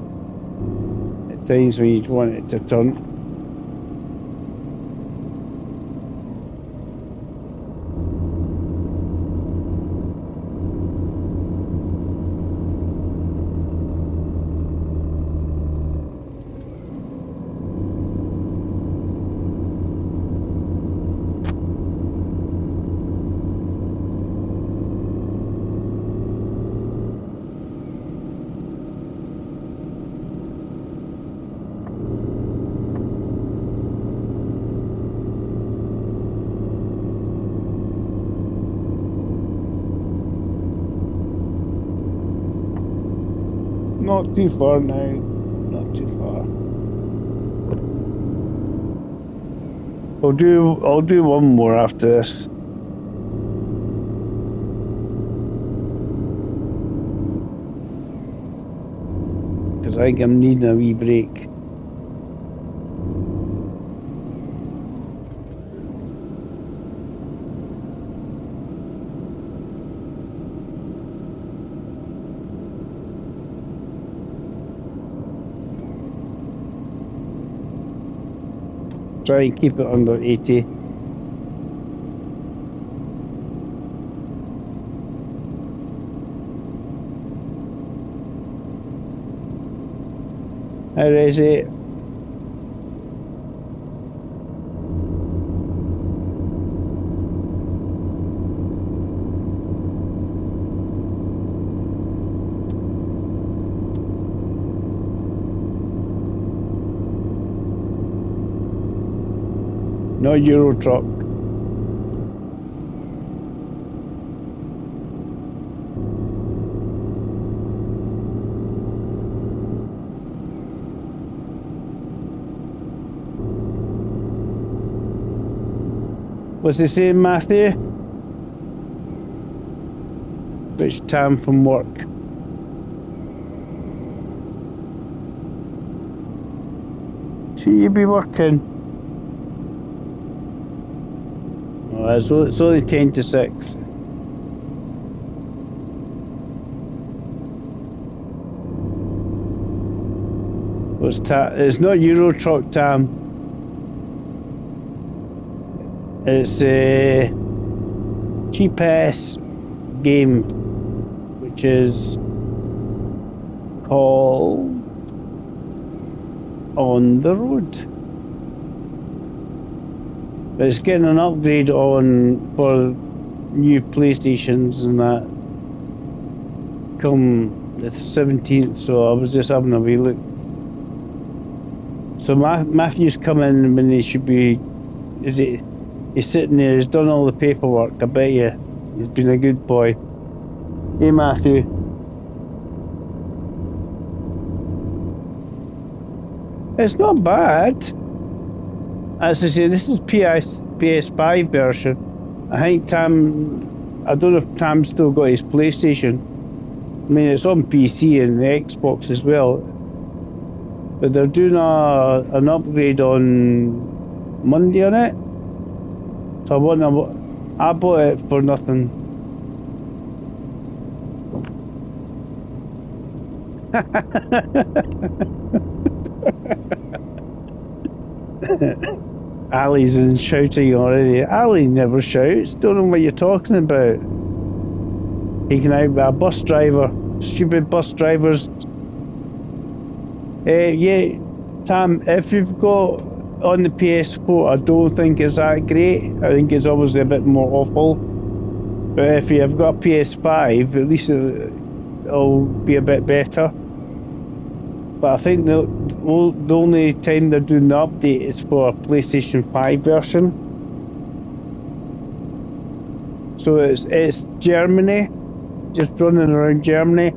At times when you want it to turn. Not too far now. Not too far. I'll do one more after this. Because I think I'm needing a wee break. Try and keep it under 80. How is it? No Euro truck. What's he saying, Matthew? Which time from work? Should you be working? Oh, it's only 10 to 6. It's not Euro Truck time. It's a cheap-ass game, which is called On the Road. But it's getting an upgrade on for new PlayStations and that come the 17th, so I was just having a wee look. So Matthew's come in when he should be. He's sitting there. He's done all the paperwork. I bet you. He's been a good boy. Hey, Matthew. It's not bad. As I say, this is PS5 version. I think Tam. I don't know if Tam's still got his PlayStation. I mean, it's on PC and the Xbox as well. But they're doing an upgrade on Monday on it. So I bought it for nothing. Ali's in shouting already. Ali never shouts. Don't know what you're talking about. He can out be a bus driver. Stupid bus drivers. Yeah, Tam, if you've got on the PS4, I don't think it's that great. I think it's obviously a bit more awful. But if you have got a PS5, at least it'll be a bit better. But I think the only time they're doing the update is for a PlayStation 5 version. So it's Germany, just running around Germany.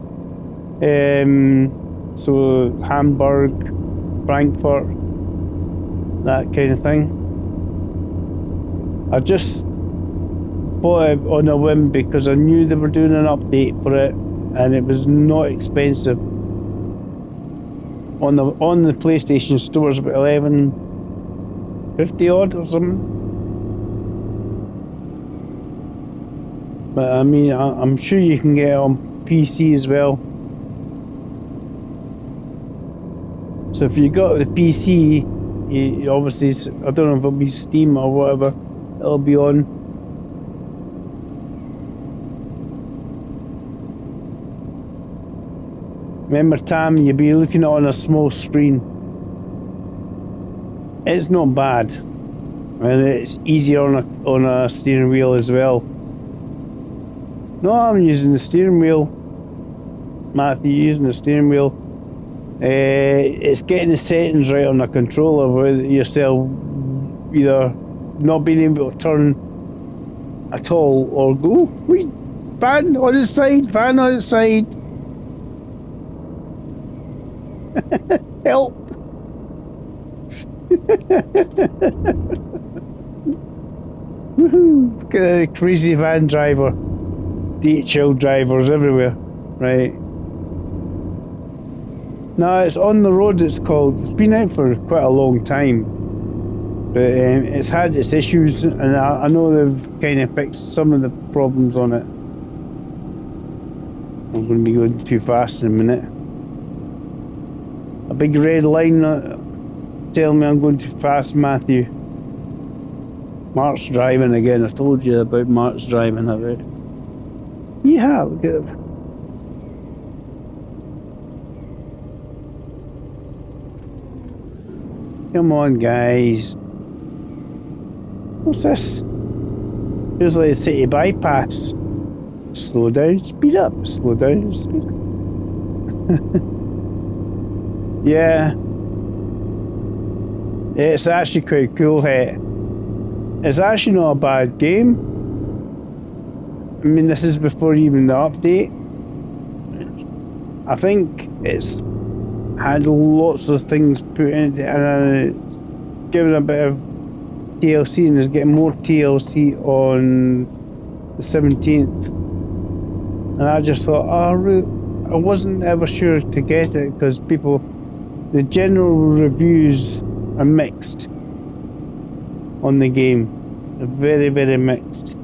So Hamburg, Frankfurt, that kind of thing. I just bought it on a whim because I knew they were doing an update for it, and it was not expensive. On the PlayStation Store, it's about $11.50 odd or something. But I mean, I'm sure you can get it on PC as well. So if you got the PC, you obviously, I don't know if it'll be Steam or whatever, it'll be on. Remember, Tam, you'll be looking at it on a small screen. It's not bad, and it's easier on a steering wheel as well. No, I'm using the steering wheel. Matthew, using the steering wheel. It's getting the settings right on the controller with yourself either not being able to turn at all or go. Wait, van on its side, van on its side. Help. Woohoo! Look at the crazy van driver. DHL drivers everywhere. Right. No, it's on the road, it's called. It's been out for quite a long time. But it's had its issues, and I know they've kind of fixed some of the problems on it. I'm going to be going too fast in a minute. A big red line telling me I'm going too fast, Matthew. Mark's driving again. I told you about Mark's driving a bit. Yeah, look at him. Come on, guys. What's this? Feels like the city bypass. Slow down, speed up. Slow down, speed up. Yeah. It's actually quite cool, hey. It's actually not a bad game. I mean, this is before even the update. I think it's had lots of things put into it, and it's given a bit of TLC, and there's getting more TLC on the 17th. And I just thought, I wasn't ever sure to get it because the general reviews are mixed on the game. They're very, very mixed.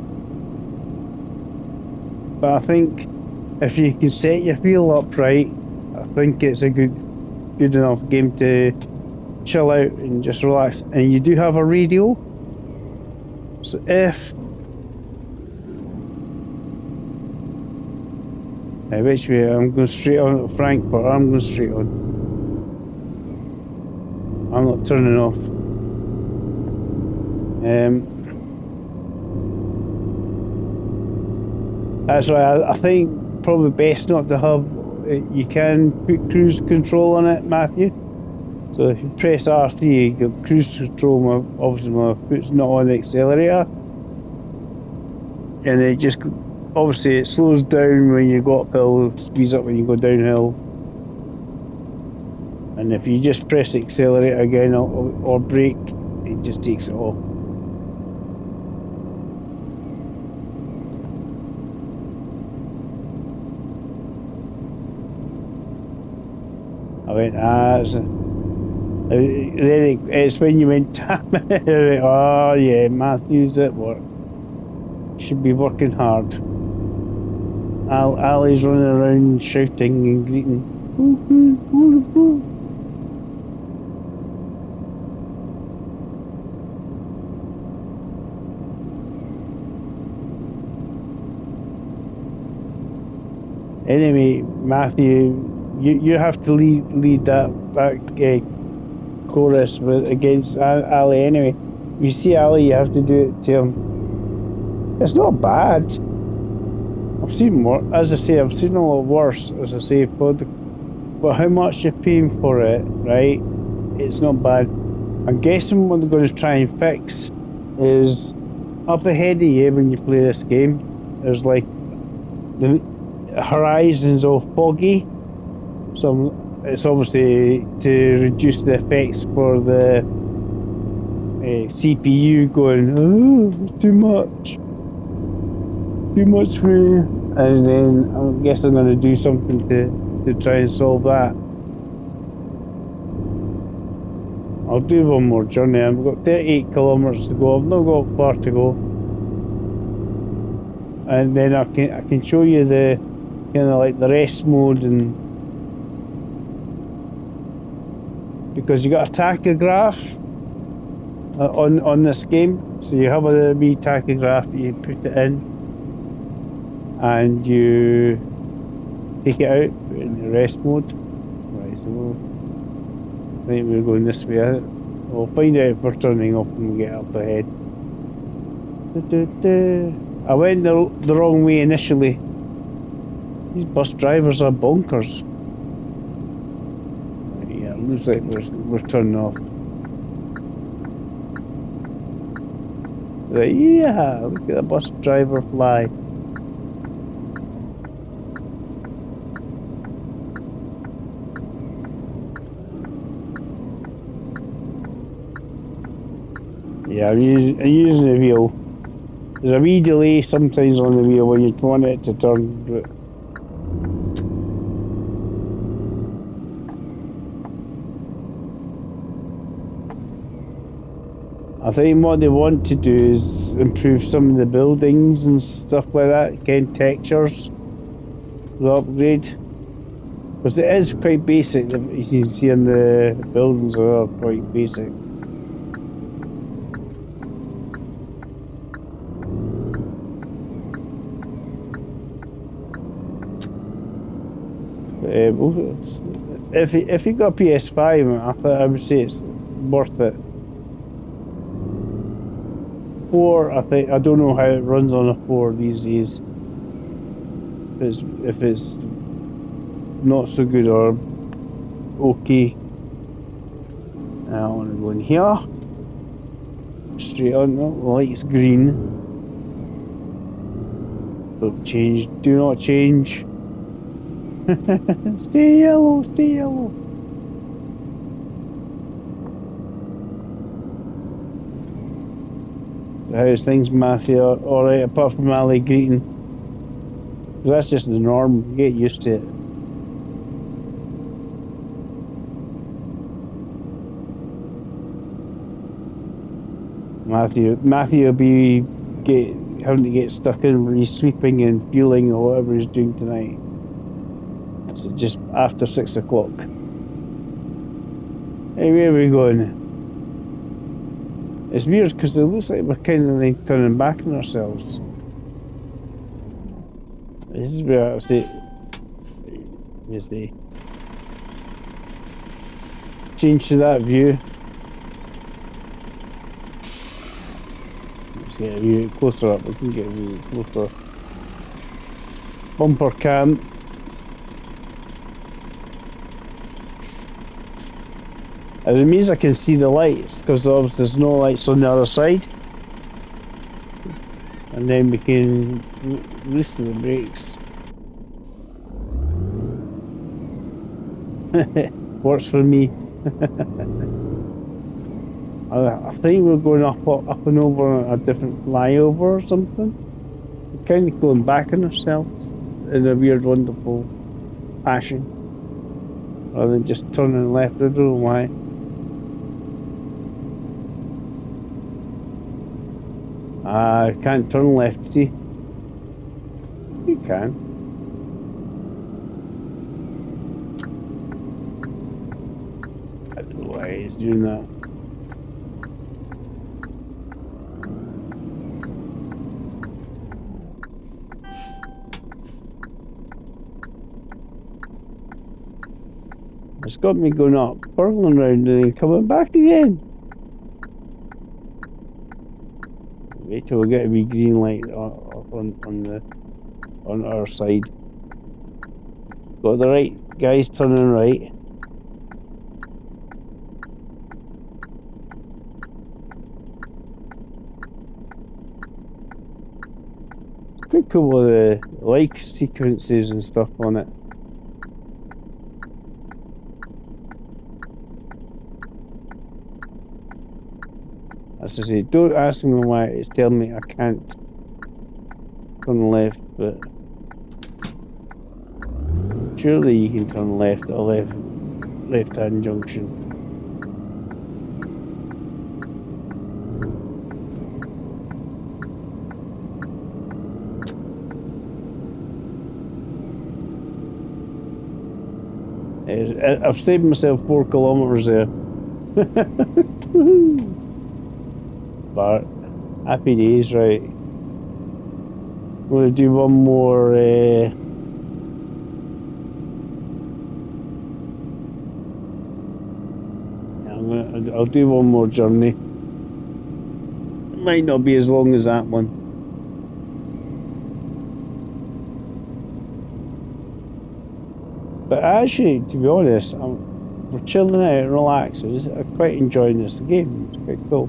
But I think if you can set your wheel up right, I think it's a good enough game to chill out and just relax. And you do have a radio, so which way? I'm going straight on to Frankfurt. I'm going straight on. I'm not turning off. That's why I think probably best not to have you can put cruise control on it, Matthew. So if you press R3, you get cruise control. Obviously, my foot's not on the accelerator, and it just obviously it slows down when you go uphill, speeds up when you go downhill. And if you just press the accelerator again or brake, it just takes it off. I went, then it's when you went, oh yeah, Matthew's at work. Should be working hard. Ali's running around shouting and greeting. Anyway, Matthew, you have to lead that chorus against Ali. Anyway, if you see Ali, you have to do it to him. It's not bad. I've seen more. As I say, I've seen a lot worse. As I say, but how much you're paying for it, right? It's not bad. I'm guessing what they're going to try and fix is up ahead of you when you play this game. There's like the horizon's all foggy, so it's obviously to reduce the effects for the CPU going, oh, too much for you. And then I guess I'm going to do something to try and solve that. I'll do one more journey. I've got 38 kilometers to go. I've not got far to go, and then I can show you the kind of like the rest mode, and because you got a tachograph on this game, so you have a wee tachograph, you put it in and you take it out, put it in the rest mode. Right, so I think we're going this way. We'll find out if we're turning off when we get up ahead. I went the wrong way initially. These bus drivers are bonkers. Yeah, it looks like we're turning off. Right, yeah, look at the bus driver fly. Yeah, I'm using the wheel. There's a wee delay sometimes on the wheel when you want it to turn, but I think what they want to do is improve some of the buildings and stuff like that, again, textures, the upgrade. Because it is quite basic, as you can see in the buildings are quite basic. If you got a PS5, I would say it's worth it. 4, I don't know how it runs on a 4 these days. If it's not so good or okay. I want to go in here. Straight on. No, the light's green. Don't change. Do not change. Stay yellow. Stay yellow. How's things, Matthew? Alright, apart from Ali greeting. Because that's just the norm. Get used to it. Matthew will be having to get stuck in when he's sweeping and fueling or whatever he's doing tonight. It's just after 6 o'clock. Hey, where are we going? It's weird because it looks like we're kind of like turning back on ourselves. This is where I say, is the change to that view. Let's get a view closer up. We can get a view closer. Bumper cam. It means I can see the lights because obviously there's no lights on the other side. And then we can loosen the brakes. Works for me. I think we're going up and over a different flyover or something. We're kind of going back on ourselves in a weird, wonderful fashion, rather than just turning left. I don't know why. I can't turn left, see? You can. I don't know why it's doing that. It's got me going up, whirling around, and then coming back again. Wait till we get a wee green light on our side. Got the right guys turning right. Quite cool with the like sequences and stuff on it. As I say, don't ask me why it's telling me I can't turn left, but surely you can turn left at a left-hand junction. I've saved myself 4 kilometres there. But happy days, right? I'm going to do one more. I'll do one more journey. It might not be as long as that one. But actually, to be honest, we're chilling out and relaxing. I'm quite enjoying this game. It's quite cool.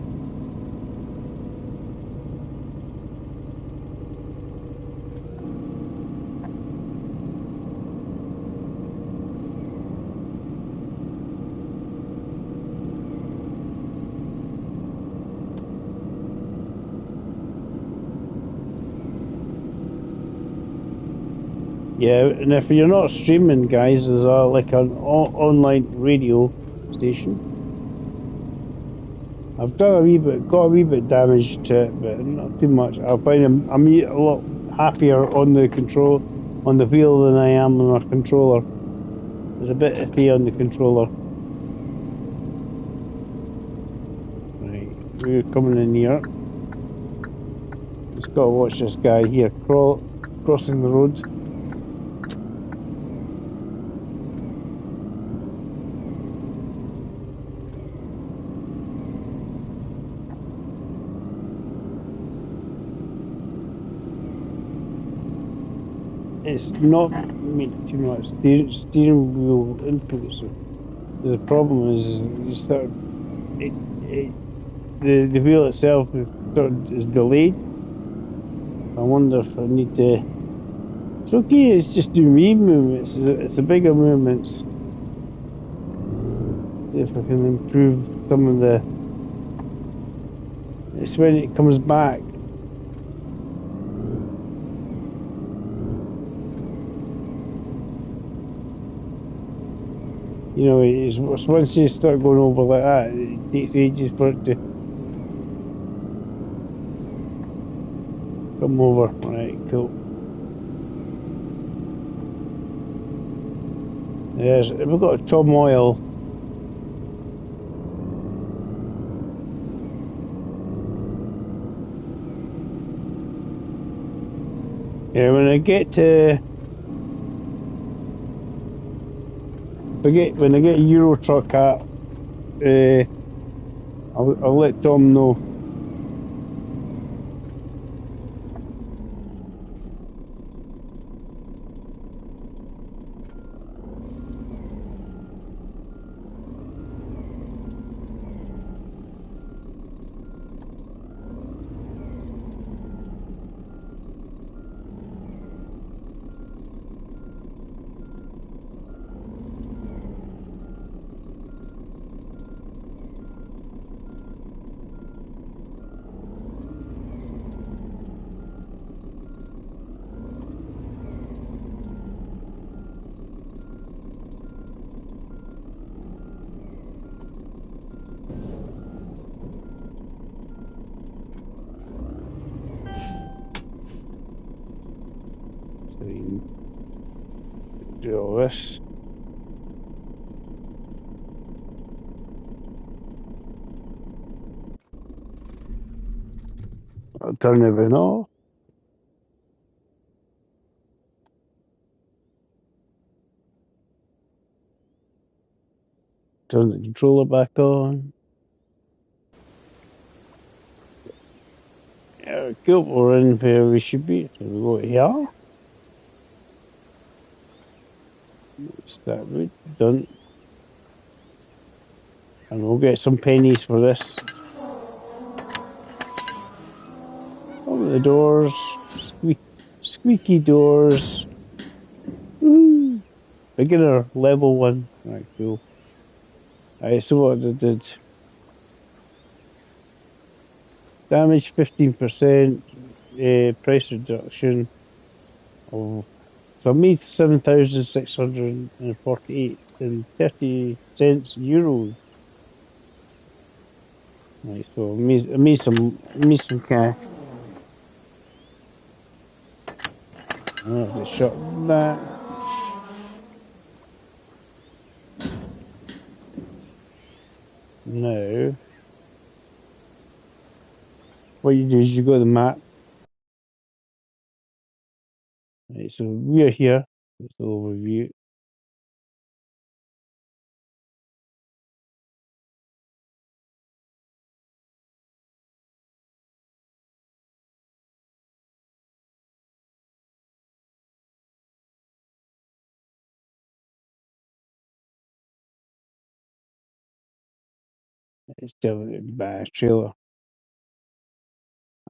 Yeah, and if you're not streaming, guys, there's like an online radio station. I've got a wee bit damage to it, but not too much. I find I'm a lot happier on the wheel than I am on a controller. There's a bit iffy on the controller. Right, we're coming in here. Just gotta watch this guy here crossing the road. It's not making too much steering wheel input. So the problem is you start the wheel itself is delayed. I wonder if I need to. It's okay. It's just doing wee movements. It's the bigger movements. See if I can improve some of the. It's when it comes back. You know, it's once you start going over like that, it takes ages for it to come over. Right, cool. Yes, we've got a turmoil. Yeah, when I get to when I get a Euro truck out, I'll let Tom know. So you can do all this. I'll turn everything off. Turn the controller back on. Yeah, cool. We're in where we should be. So we go here. Start with done. And we'll get some pennies for this. Open the doors. Squeaky doors. Woo. Beginner level 1. Right, cool. Right, so what I did. Damage 15%. Price reduction of. So I made 7,648 and 30 cents euros. Right, so I made some cash. I have to shut that. Now, what you do is you go to the map. Right, so we are here. It's the overview. It's still a bad trailer.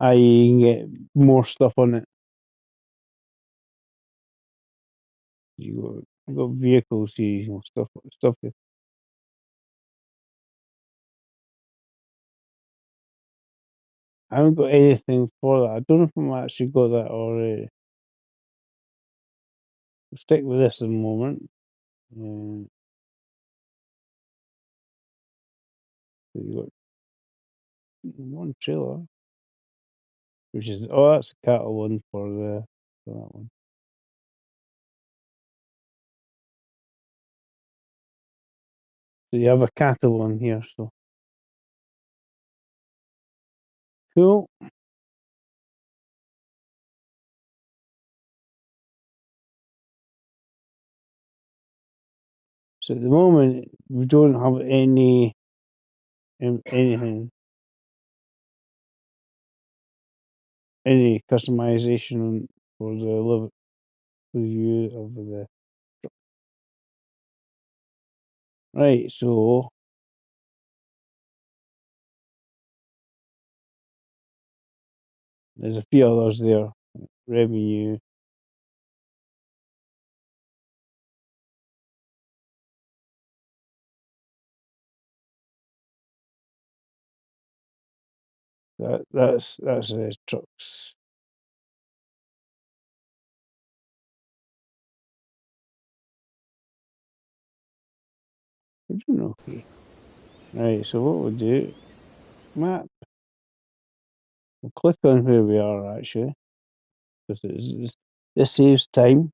You can get more stuff on it. You got vehicles here, stuff. I haven't got anything for that. I don't know if I'm actually got that already. We'll stick with this at the moment. So you got one trailer, which is that's the cattle one for that one. So you have a cattle one here, so cool. So at the moment we don't have anything any customization for the live view of the right. So there's a few others there. Revenue. That's trucks. We're doing okay. Right. So what we'll do, map. We'll click on where we are actually because this saves time.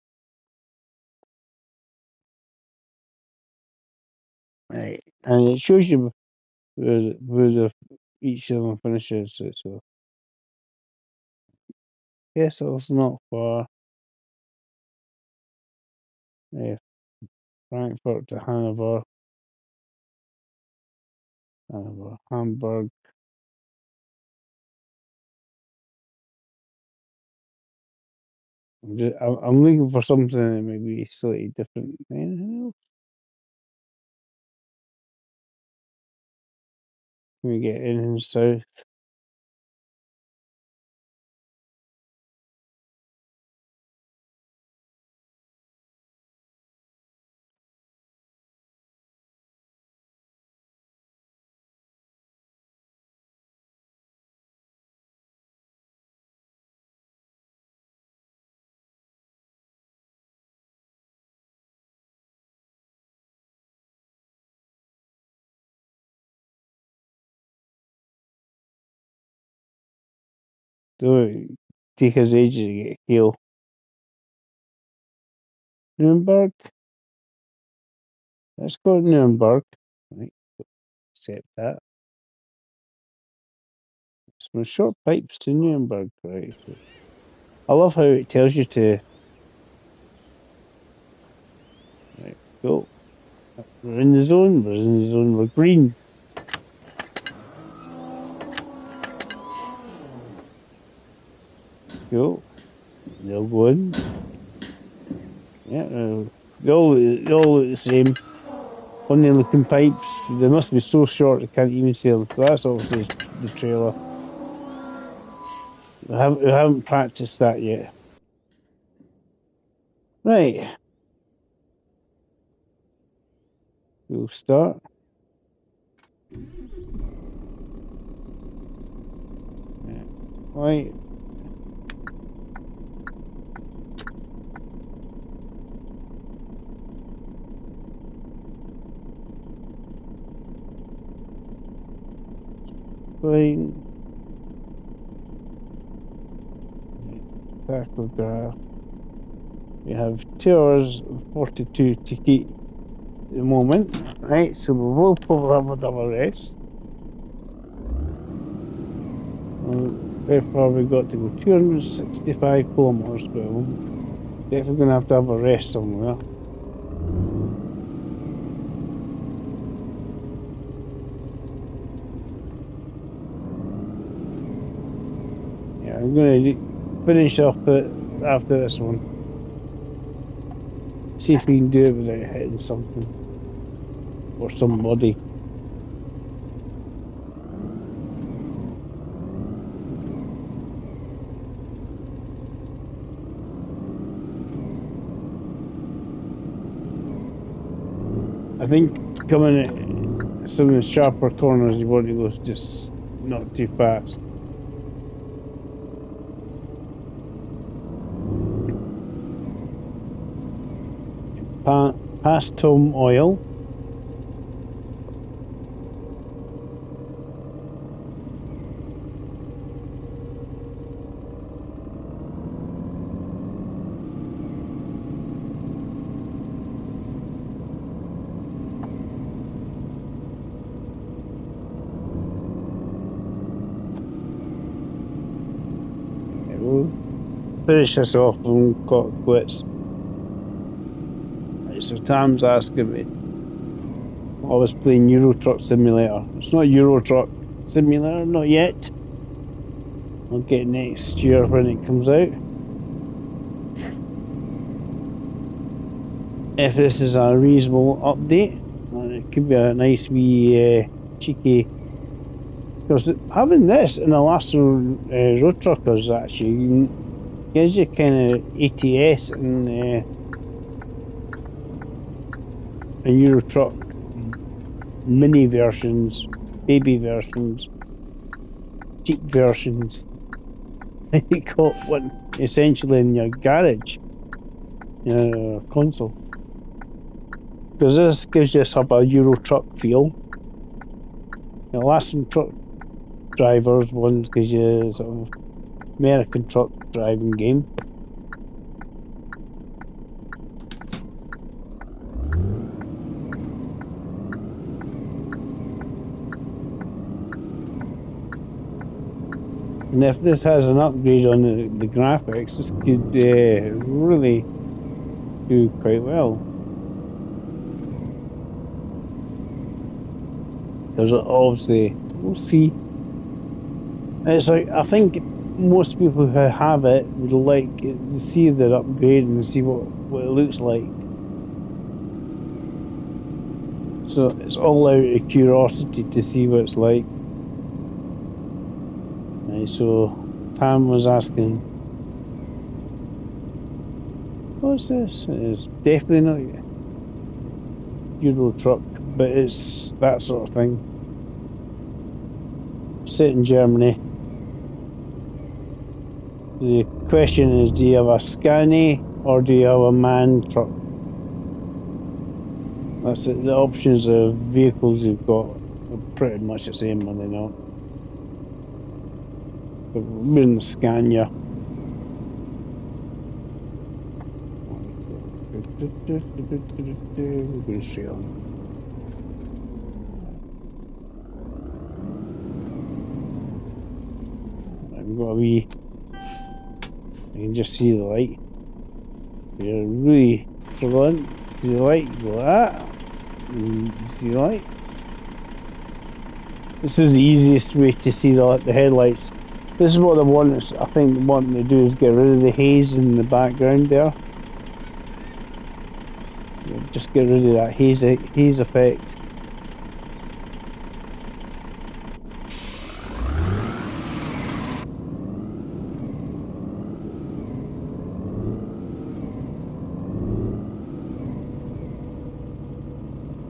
Right, and it shows you each of them finishes. So Kessel's not far. Uh, Frankfurt to Hamburg. I'm looking for something that may be slightly different. Anything else? Can we get anything south? Do it take us ages to get a kill. Nuremberg. Let's go to Nuremberg. Right, accept that. Some short pipes to Nuremberg, right? So I love how it tells you to. Right, go. We're in the zone. We're in the zone. We're green. Go. They'll go in. Yeah, they all look the same. Funny looking pipes. They must be so short I can't even see them. That's obviously the trailer. We haven't practiced that yet. Right. We'll start. Yeah. Right. Fine. Tachograph. We have 2 hours and 42 to keep the moment. Right, so we will probably have another rest. Very far we got to go 265 kilometres, but we're definitely going to have a rest somewhere. Yeah, I'm going to finish off after this one. See if we can do it without hitting something or somebody. I think coming at some of the sharper corners, you want to go just not too fast. Past Tom Oil. We'll finish this off and call it quits. Right, so Tam's asking me. I was playing Euro Truck Simulator. It's not Euro Truck Simulator, not yet. I'll get it next year when it comes out. If this is a reasonable update, it could be a nice wee cheeky. Because having this in the last road truckers actually gives you kind of ATS and Euro Truck mini versions, baby versions, cheap versions. You got one essentially in your garage, your console. Because this gives you sort of a Euro Truck feel. The last one truck drivers ones gives you sort of American truck driving game. And if this has an upgrade on the graphics, this could really do quite well. Because obviously, we'll see. It's like, I think most people who have it would like to see the upgrade and see what it looks like. So it's all out of curiosity to see what it's like. Right, so Tam was asking, what's this? It's definitely not Euro Truck, but it's that sort of thing. Set in Germany. The question is, do you have a Scania or do you have a MAN truck? That's it. The options of vehicles you've got are pretty much the same, are they not? But we're in the Scania. We're going straight on. Right, we've got a wee. I can just see the light. You're really struggling. See the light? You go like that. You see the light? This is the easiest way to see the headlights. This is what they want. I think they want to do is get rid of the haze in the background there. Just get rid of that haze effect.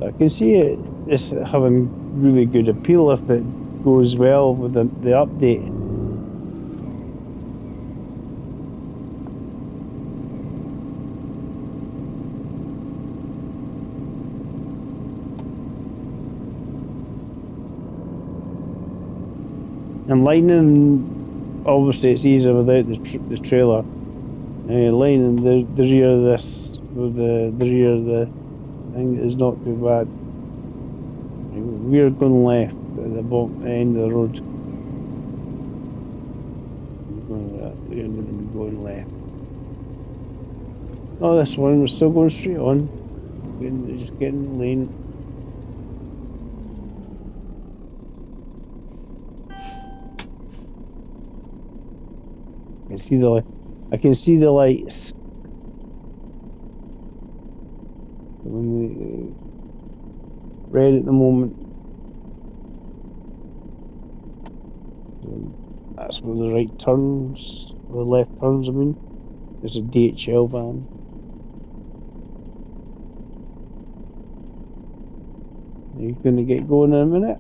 I can see this having really good appeal if it goes well with the update. And lining, obviously, it's easier without the trailer. Lining the rear of this with the rear of the thing is not too bad. We're going left at the end of the road. We're going to be going left. Oh, this one, we're still going straight on. Just getting the lane. I can see the lights. Red at the moment. That's where the right turns, or the left turns, I mean. There's a DHL van. Are you going to get going in a minute?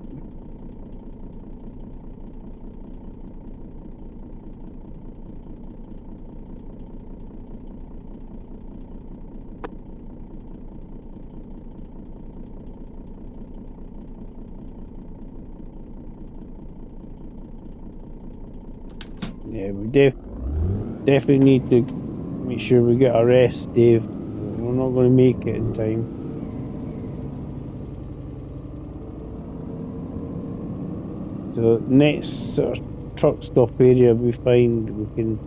Yeah, we definitely need to make sure we get a rest, Dave. We're not going to make it in time. So next sort of truck stop area we find, we can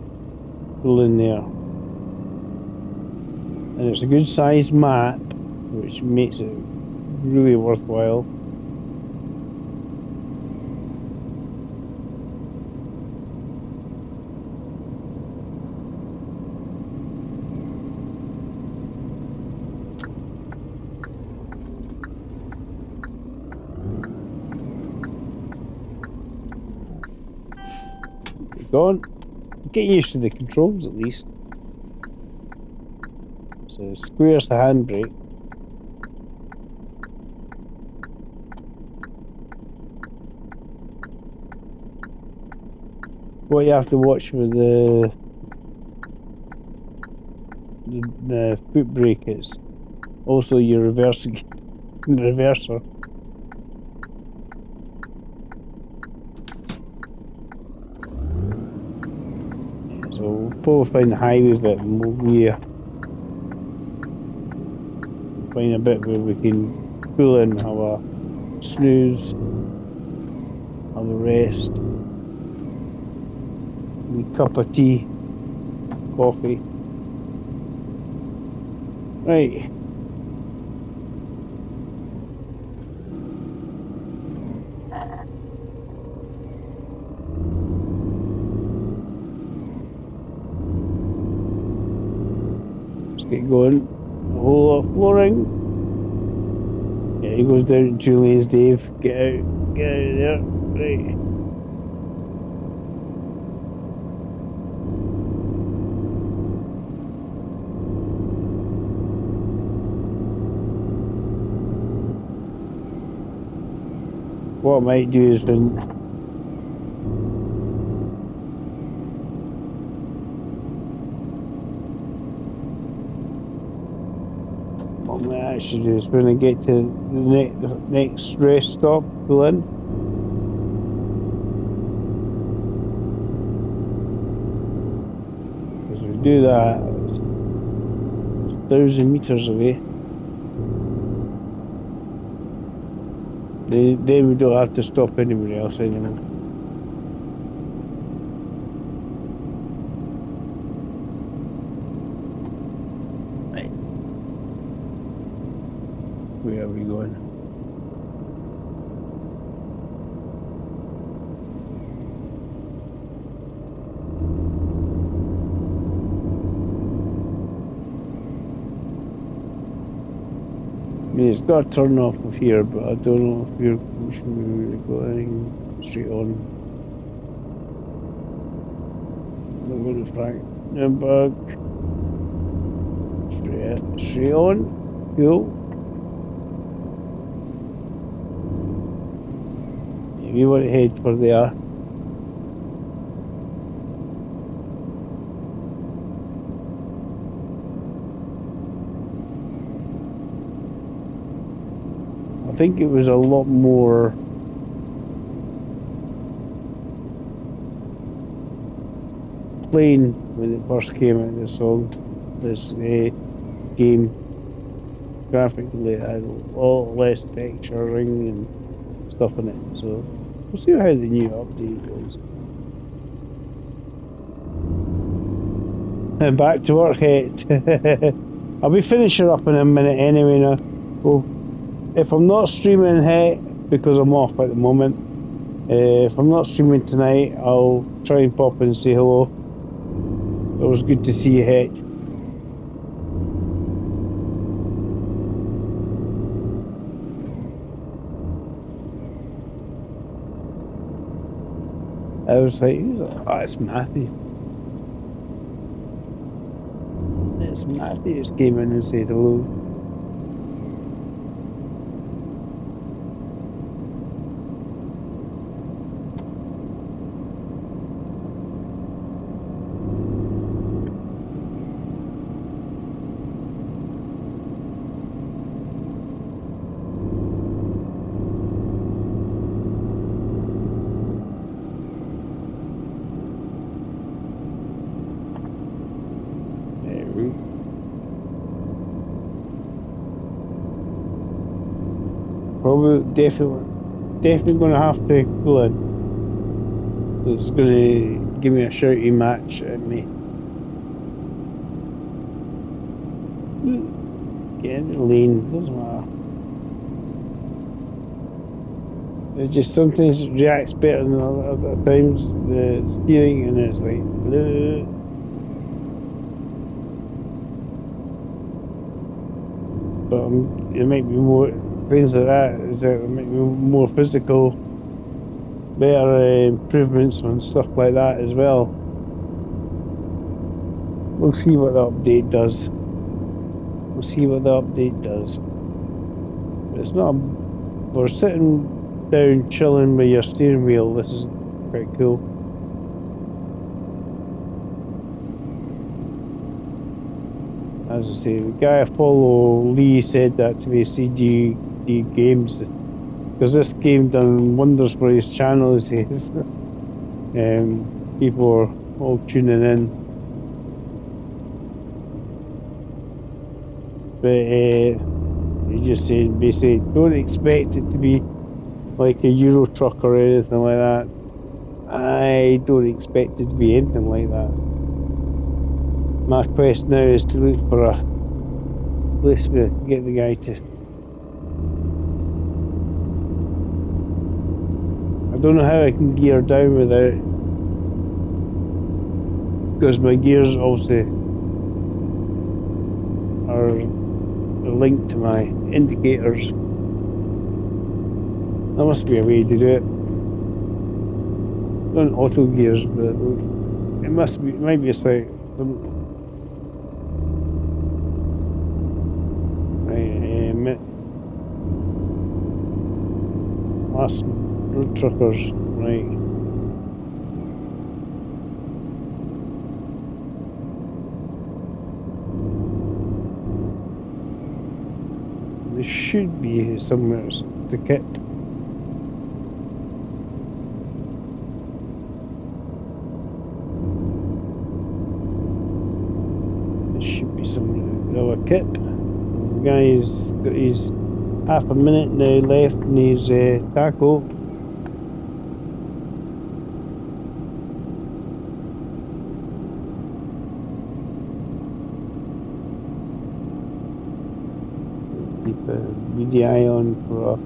pull in there. And it's a good sized map, which makes it really worthwhile. Gone. Get used to the controls at least. So square's the handbrake. What you have to watch with the foot brake is also your reversing reverser. So we'll probably find the highway bit and we'll find a bit where we can pull in, have a snooze, have a rest, a cup of tea, coffee. Right. Let's get going. A whole lot of flooring. Yeah, he goes down in 2 lanes, Dave. Get out of there. Right. What I might do is when what I actually do is when I get to the next rest stop, pull in. Because we do that, 1,000 meters away. Then we don't have to stop anywhere else anymore. Right. Where are we going? I mean, it's got to turn off of here, but I don't know if we should be going straight on. I'm going to Frank Nürburg. Straight on. Cool. If you want to head for there. I think it was a lot more plain when it first came out. This game graphically it had a lot less texturing and stuff in it. So we'll see how the new update goes. And back to work, Het. I'll be finishing up in a minute anyway now. Well, if I'm not streaming, Het, because I'm off at the moment, if I'm not streaming tonight, I'll try and pop in and say hello. It was good to see you, Het. I was like, oh, it's Matthew. It's Matthew just came in and said hello. Probably, definitely going to have to go in. It's going to give me a shouty match at me. Get in the lane, doesn't matter. It just sometimes reacts better than other times. The steering and it's like, bleh. But it might be more things like that. Is that it might be more physical, better improvements on stuff like that as well. We'll see what the update does. We'll see what the update does. But it's not. We're sitting down chilling with your steering wheel. This is quite cool. As I say, the guy I follow, Lee, said that to me, CG Games, because this game done wonders for his channel, he says. People are all tuning in. But he just said, basically, don't expect it to be like a Euro truck or anything like that. I don't expect it to be anything like that. My quest now is to look for a place where I can get the guy to. I don't know how I can gear down without, because my gears obviously are linked to my indicators. There must be a way to do it. Not auto gears, but it must be. It might be a slight. Last road truckers, right? There should be somewhere to kit. There should be somewhere. of a kip. The guy's got his half a minute now left in his tackle. Keep a beady eye on for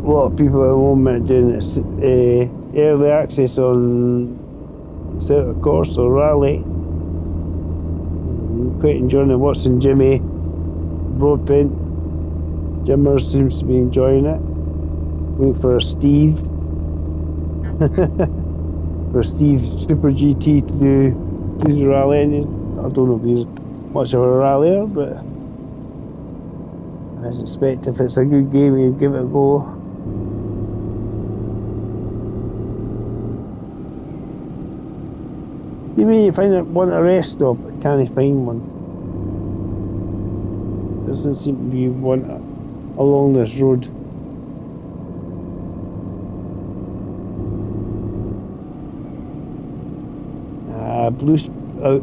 a lot of people at the moment doing this early access on Celtic Course or Rally. I'm quite enjoying it. Watching Jimmy Broadbent. Jimmer seems to be enjoying it. Waiting for Steve. For Steve Super GT to do the rally. And I don't know if he's much of a rallier, but I suspect if it's a good game, he'd give it a go. You mean you find want a rest stop, but can't find one? Doesn't seem to be one along this road. Blue, a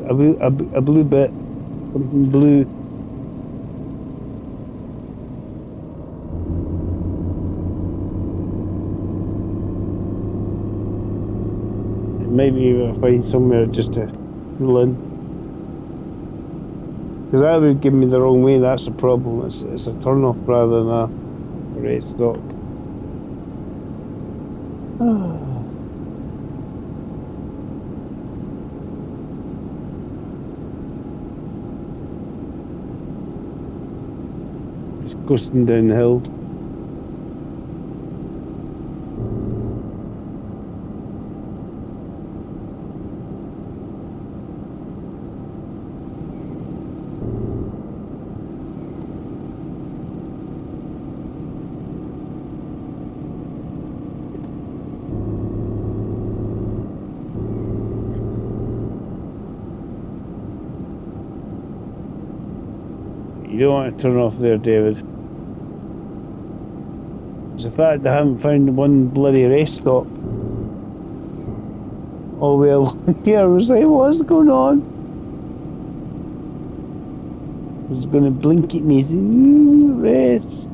blue bit, something blue. Maybe I'll find somewhere just to pull in. Because that would give me the wrong way, that's the problem. It's a turn off rather than a rest stop. Just coasting down the hill. You don't want to turn off there, David. It's the fact I haven't found one bloody rest stop. Oh well, here I was like, what's going on? I was going to blink at me, say, rest.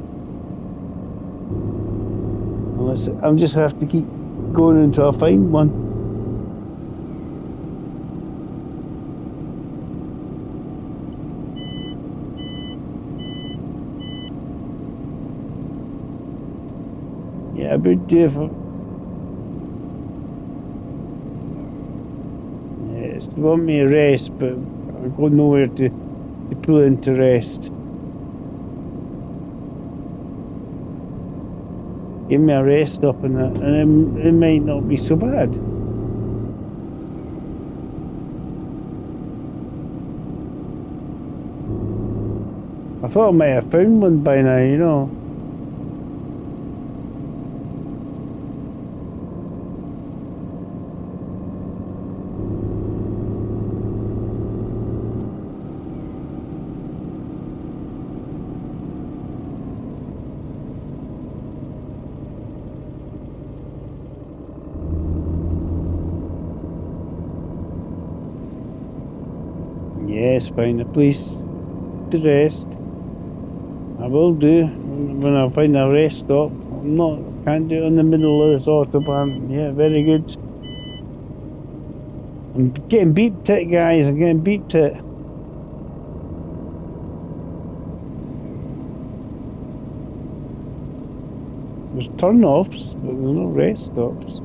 Unless I'm just have to keep going until I find one. Yeah, a bit different. Yeah, it's want me to rest, but I've got nowhere to pull into rest. Give me a rest stop and that, and it might not be so bad. I thought I might have found one by now, you know. Yes, find a place to rest. I will do when I find a rest stop. Can't do it in the middle of this autobahn. Yeah, very good. I'm getting beeped at, guys. I'm getting beeped at. There's turn-offs, but there's no rest stops.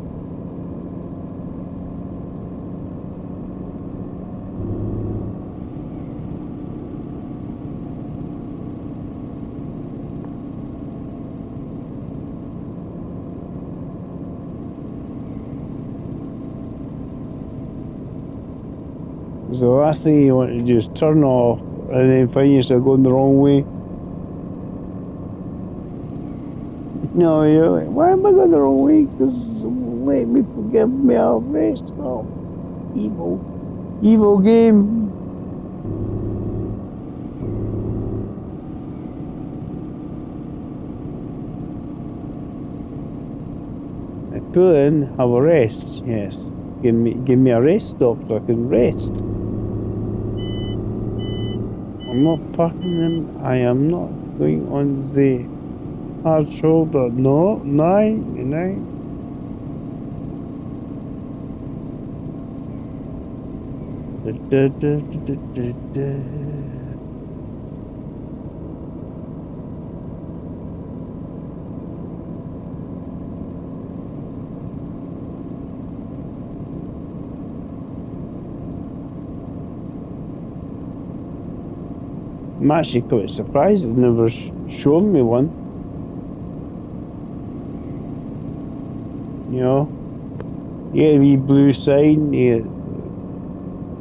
Because the last thing you want to do is turn off and then find yourself going the wrong way. No, you're like, why am I going the wrong way? Because let me give me a rest stop. Evil game. I pull in, have a rest. Yes, give me a rest stop so I can rest. I'm not parking them. I am not going on the hard shoulder. No, nine. I'm actually quite surprised it's never shown me one. You know, you get a wee blue sign, it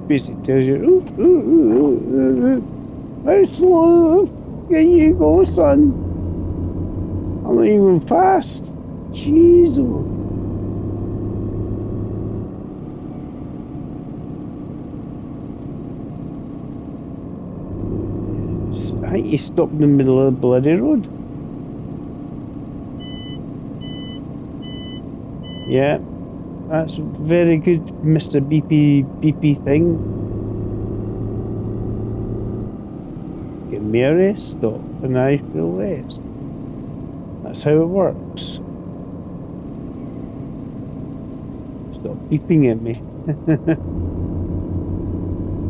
basically tells you, how slow can you go, son? I'm not even fast. Jeez. I think he stopped in the middle of the bloody road. Yeah, that's very good, Mr. Beepy thing. Give me a rest stop and I feel rest. That's how it works. Stop beeping at me.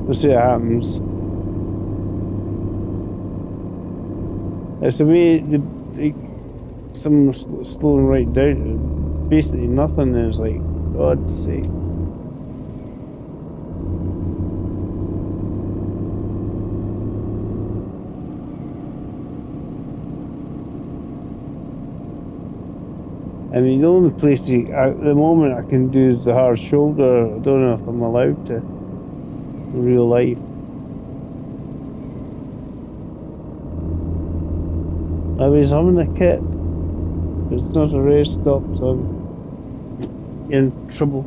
We'll see what happens. It's the way someone's slowing right down. Basically nothing is like, God's sake. I mean, the only place at the moment I can do is the hard shoulder. I don't know if I'm allowed to in real life. I was having a kit. It's not a rest stop, so I'm in trouble.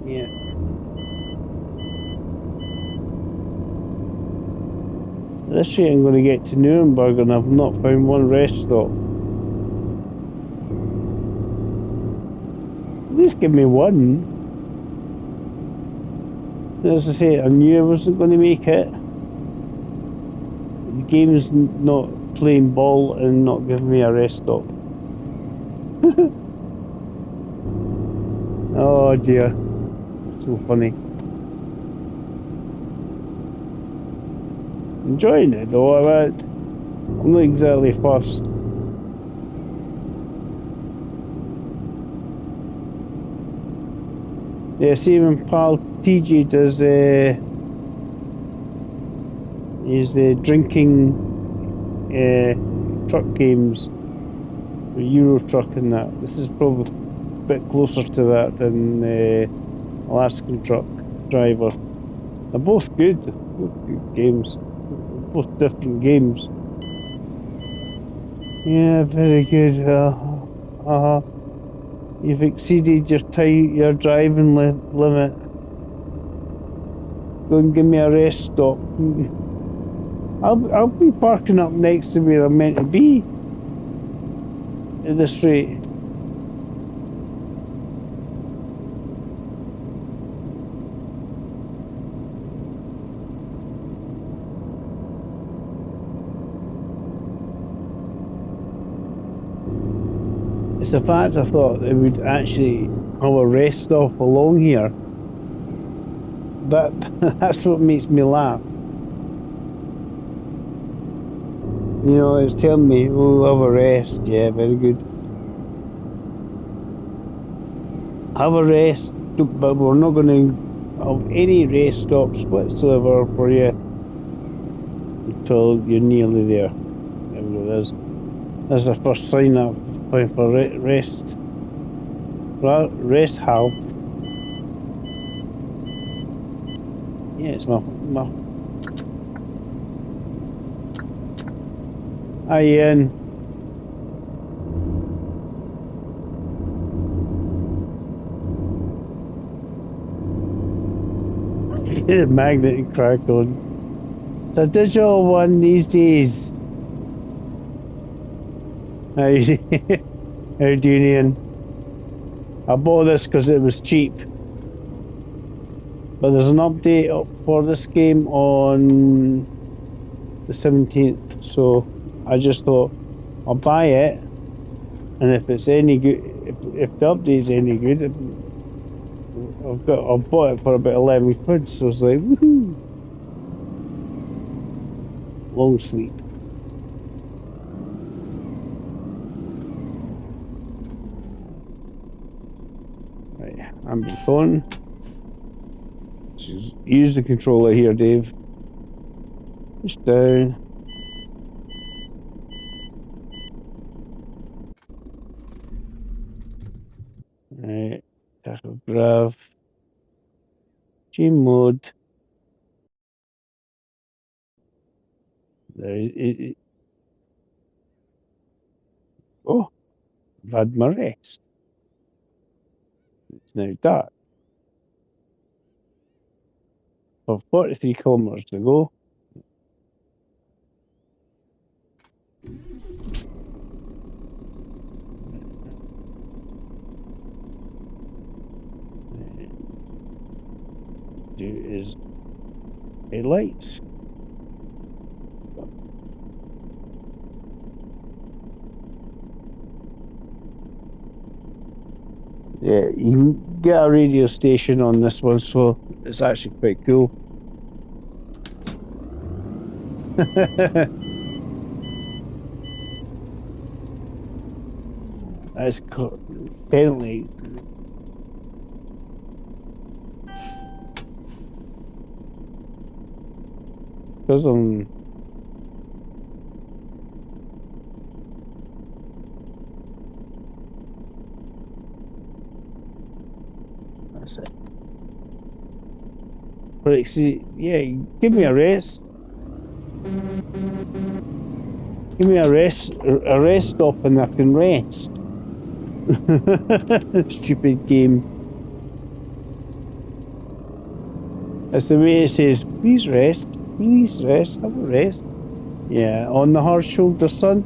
Yeah. This way I'm going to get to Nuremberg and I've not found one rest stop. At least give me one. As I say, I knew I wasn't going to make it. The game's not playing ball and not giving me a rest stop. Oh dear. So funny. Enjoying it though, I'm not exactly fussed. Yeah, see when pal TJ does his drinking truck games, the Euro Truck and that. This is probably a bit closer to that than Alaskan Truck Driver. They're both good games, both different games. Yeah, very good. You've exceeded your driving limit. Go and give me a rest stop. I'll be parking up next to where I'm meant to be at this rate. It's the fact I thought it would actually have a rest stop along here. That's what makes me laugh. You know, it's telling me, we'll have a rest. Yeah, very good. Have a rest, but we're not going to have any rest stops whatsoever for you until you're nearly there. There we go. There's the first sign up for rest. Rest help. Yeah, it's my. Hi, Ian. Magnet crack on. It's a digital one these days. How you how do you, Ian? I bought this because it was cheap, but there's an update up for this game on the 17th. So I just thought I'll buy it, and if it's any good, if the update's any good, I bought it for about 11 quid. So it's like woohoo, long sleep. Right, I'm phone. Use the controller here, Dave. Push down. Right, tachograph. Game mode. There is, oh, I've had my rest. It's now dark. For 43 kilometres to go. Do is headlights. Yeah, you can get a radio station on this one, so it's actually quite cool. That's apparently because I'm. That's it. But see, yeah, give me a rest. Give me a rest stop, and I can rest. Stupid game. That's the way it says, please rest, have a rest. Yeah, on the hard shoulder, son.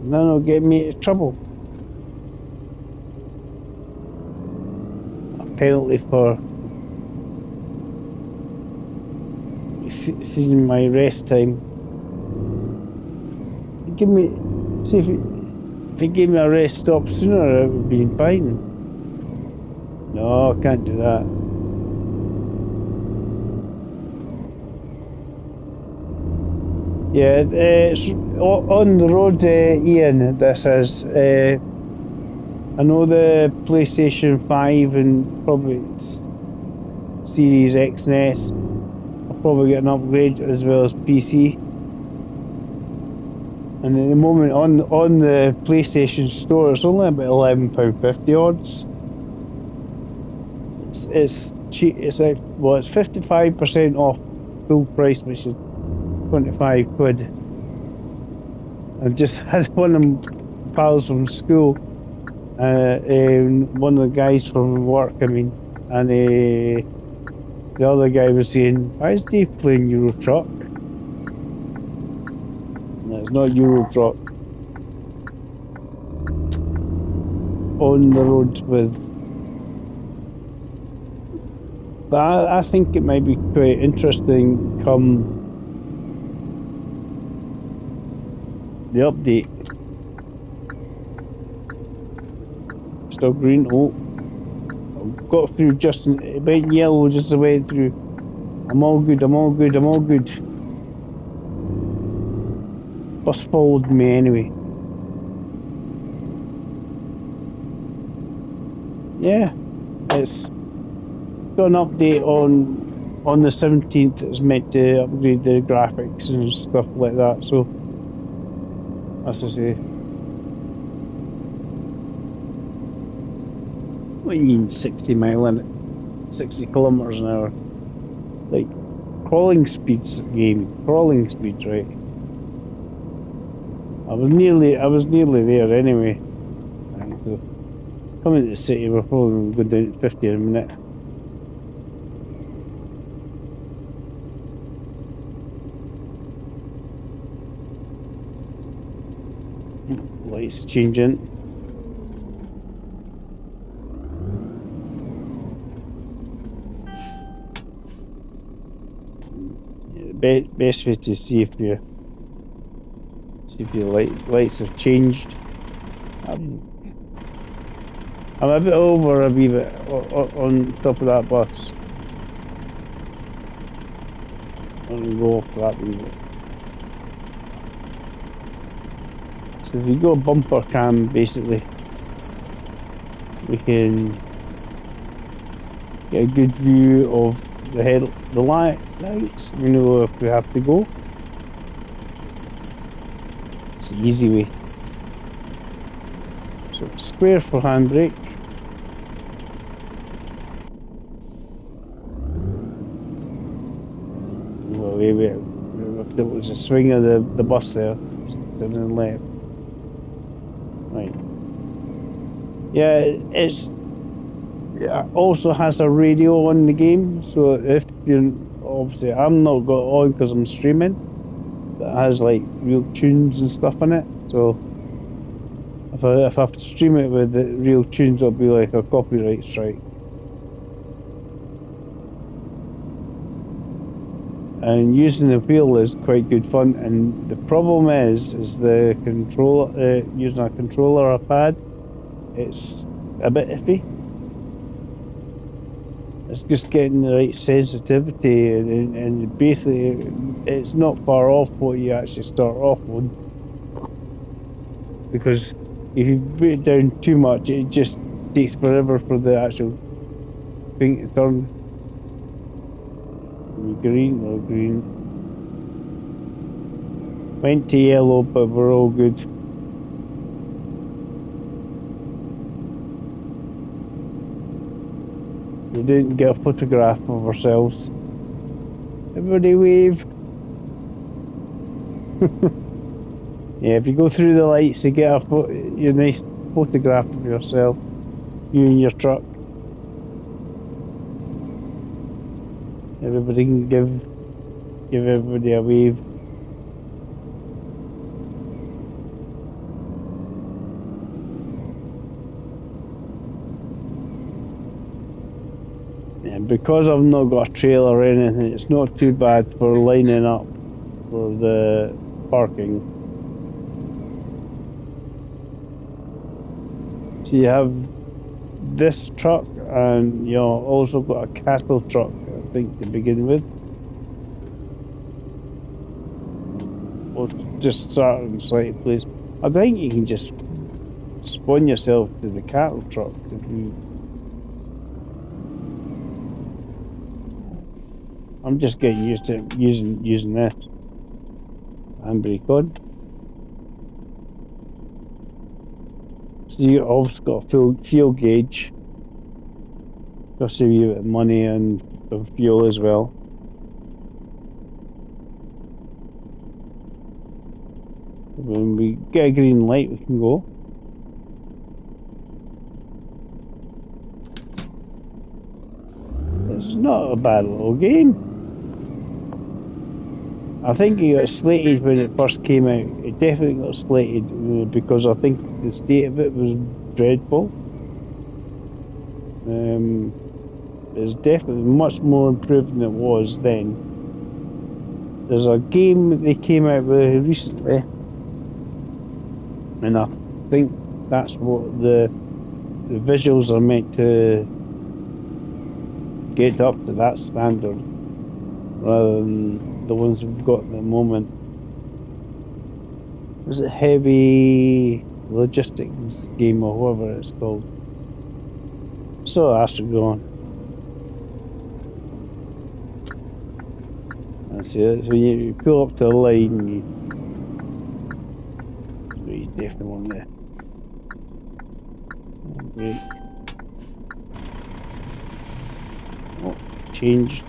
Then it'll get me into trouble. A penalty for seeing my rest time. Give me, see if it gave me a rest stop sooner, it would have been fine. No, I can't do that. Yeah, it's on the road, Ian. This is. I know the PlayStation 5 and probably Series X and S. I'll probably get an upgrade as well as PC. And at the moment on the PlayStation Store, it's only about £11.50 odds. It's cheap. It's like it's 55% off full price, which is 25 quid. I've just had one of my pals from school, one of the guys from work, I mean, and the other guy was saying, why is Dave playing Euro Truck? No, it's not Euro Truck. On the road with. But I think it might be quite interesting come the update. Still green. Oh, I've got through just it went yellow just the way through. I'm all good. Bus followed me anyway. Yeah, it's got an update on the 17th. It's meant to upgrade the graphics and stuff like that. So, as I say, what do you mean 60 kilometres an hour? like crawling speeds game. Crawling speeds, right? I was nearly there anyway. Right, so coming to the city, we're probably going down to 50 in a minute. Lights changing. Yeah, the best way to see if your lights have changed. I'm a bit over a wee bit on top of that bus. I'm gonna go off that wee bit. So if you go bumper cam, basically, we can get a good view of the lights. We know if we have to go. It's the easy way. So square for handbrake. Well, if there was a swing of the bus there, turn to the left. Right. Yeah, it also has a radio on the game, so if you're obviously I'm not got it on because I'm streaming. That has like real tunes and stuff in it. So if I stream it with the real tunes, it'll be like a copyright strike. And using the wheel is quite good fun. And the problem is the controller using a controller or a pad. It's a bit iffy. It's just getting the right sensitivity, and basically it's not far off what you actually start off on. Because if you put it down too much, it just takes forever for the actual thing to turn. Green or green. Went to yellow, but we're all good. We didn't get a photograph of ourselves. Everybody wave. Yeah, if you go through the lights, you get your nice photograph of yourself, you and your truck. Everybody can give everybody a wave. And because I've not got a trailer or anything, it's not too bad for lining up for the parking. So you have this truck, and you also got a cattle truck, I think, to begin with. Or just starting slightly place. I think you can just spawn yourself to the cattle truck if you. I'm just getting used to using this handbrake on. So you also got a fuel gauge. Got to save you a bit of money and fuel as well. When we get a green light, we can go. It's not a bad little game. I think it got slated when it first came out. It definitely got slated because I think the state of it was dreadful. It's definitely much more improved than it was then. There's a game that they came out with recently, and I think that's what the visuals are meant to get up to that standard, rather than the ones we've got at the moment. Was it Heavy Logistics game or whatever it's called? So that's going. That's it. So you pull up to the line, you definitely want to. Great. Oh, changed.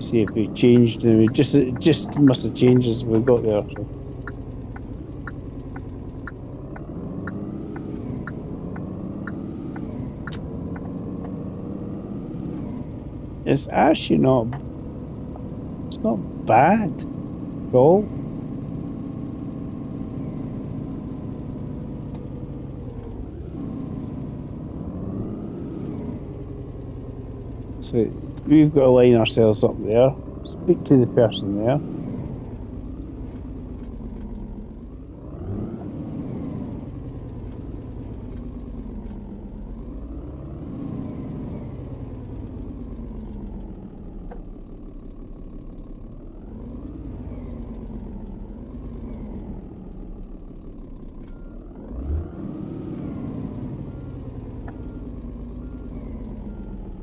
Let's see if we changed. It just must have changed as we got there. So. It's actually not. It's not bad at all. So we've got to line ourselves up there. Speak to the person there.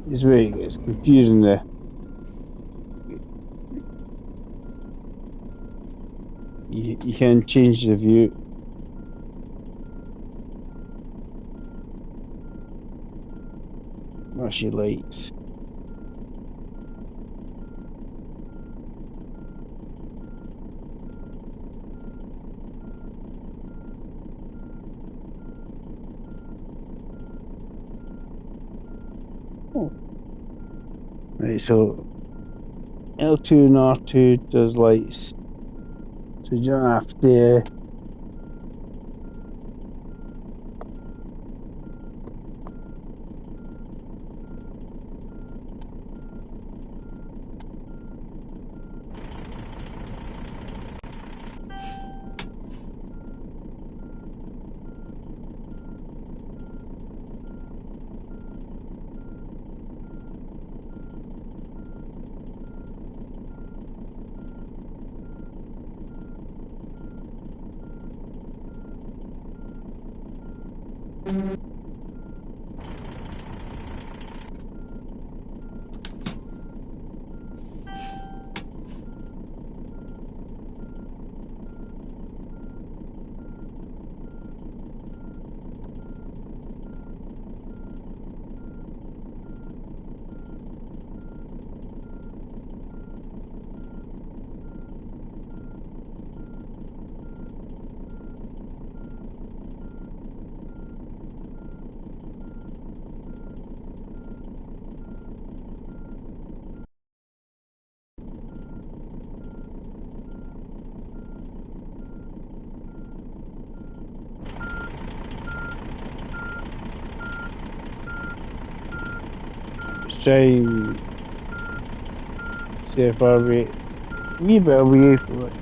This way it gets confusing. You can change the view. That's your lights. Oh. Right, so L2 and R2 does lights. So you don't have to. Let's try and see if our way. Wee bit away from it.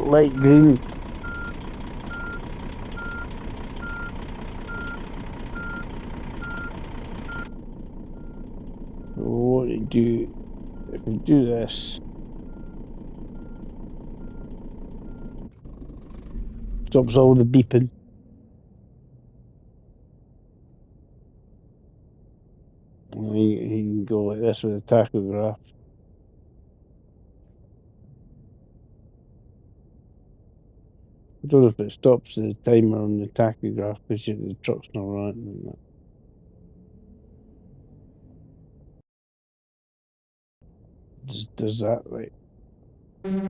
Light green. So what we do if we do this? Stops all the beeping. And then you can go like this with the tachograph. I don't know if it stops the timer on the tachograph because the truck's not running. Does that right? Right,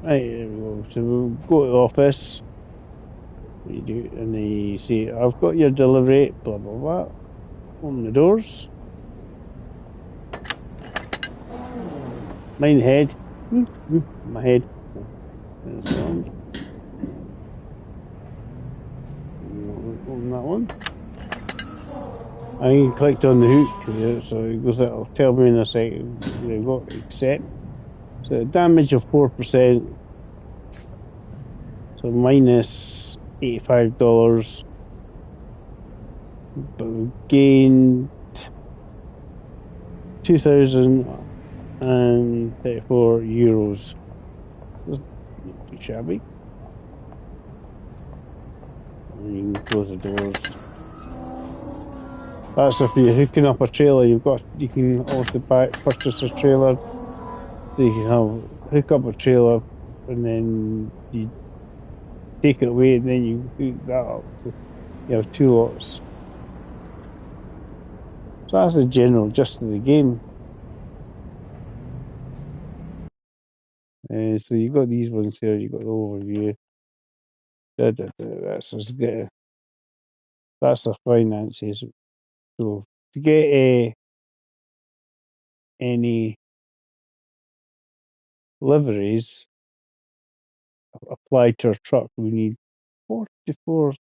there we go. So we'll go to the office. You do, and then you say, "I've got your delivery." Blah blah blah. Open the doors. Mind the head. My head. There's one. Open that one. I can click on the hook there, so it goes. It'll tell me in a second. We've got accept. So damage of 4%. So minus $85, but we gained 2,034 euros. That's not too shabby. And you can close the doors. That's if you're hooking up a trailer. You can also purchase a trailer. So you can hook up a trailer, and then you take it away, and then you hook that up. So you have two lots. So that's the general gist of the game. So you got these ones here. You got the overview. That's just that's the finances. So to get any liveries applied to a truck, we need 44.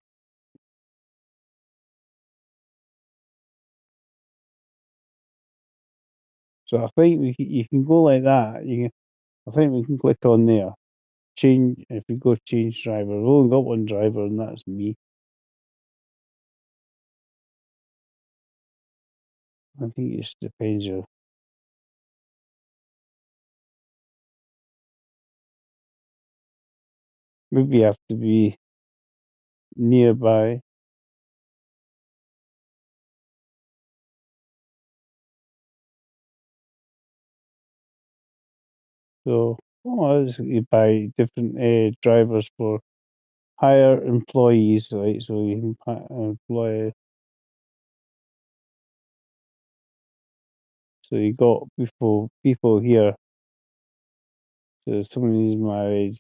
So I think you can go like that. I think we can click on there. Change if we go change driver. We've only got one driver, and that's me. I think it just depends. Maybe you have to be nearby. So, you buy different drivers for hire employees, right? So you can employ. So you got people here. So somebody's married,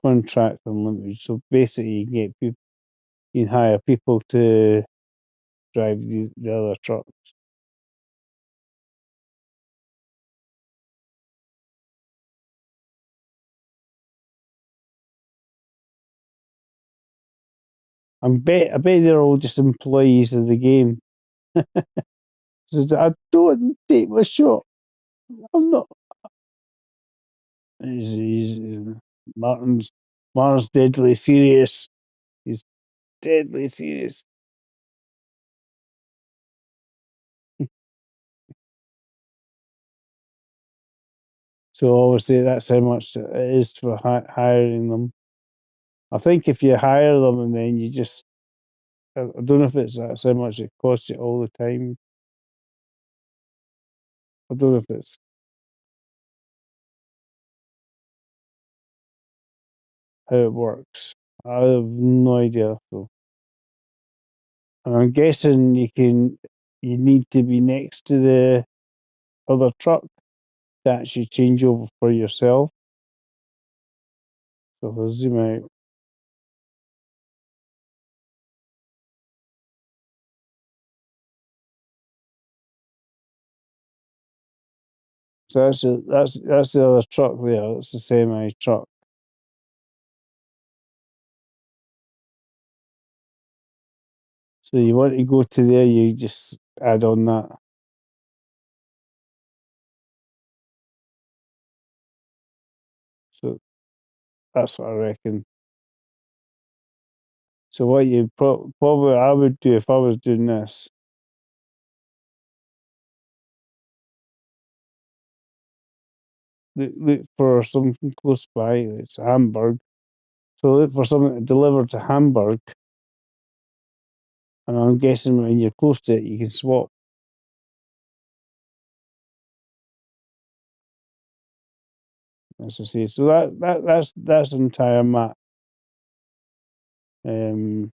contract unlimited. So basically, you can hire people to drive the other trucks. I bet they're all just employees of the game. Says, I don't take my shot. I'm not. He's Martin's Martin's deadly serious. He's deadly serious. So obviously that's how much it is for hiring them. I think if you hire them and then you just, I don't know if that's how much it costs you all the time. I don't know if it's how it works. I have no idea. So, and I'm guessing you need to be next to the other truck to actually change over for yourself. So if I zoom out, so that's the other truck there. It's the semi truck. So you want to go to there, you just add on that. So that's what I reckon. So what you probably I would do if I was doing this, look for something close by. It's Hamburg. So look for something to deliver to Hamburg, and I'm guessing when you're close to it, you can swap. As I say, so that's the entire map. Um,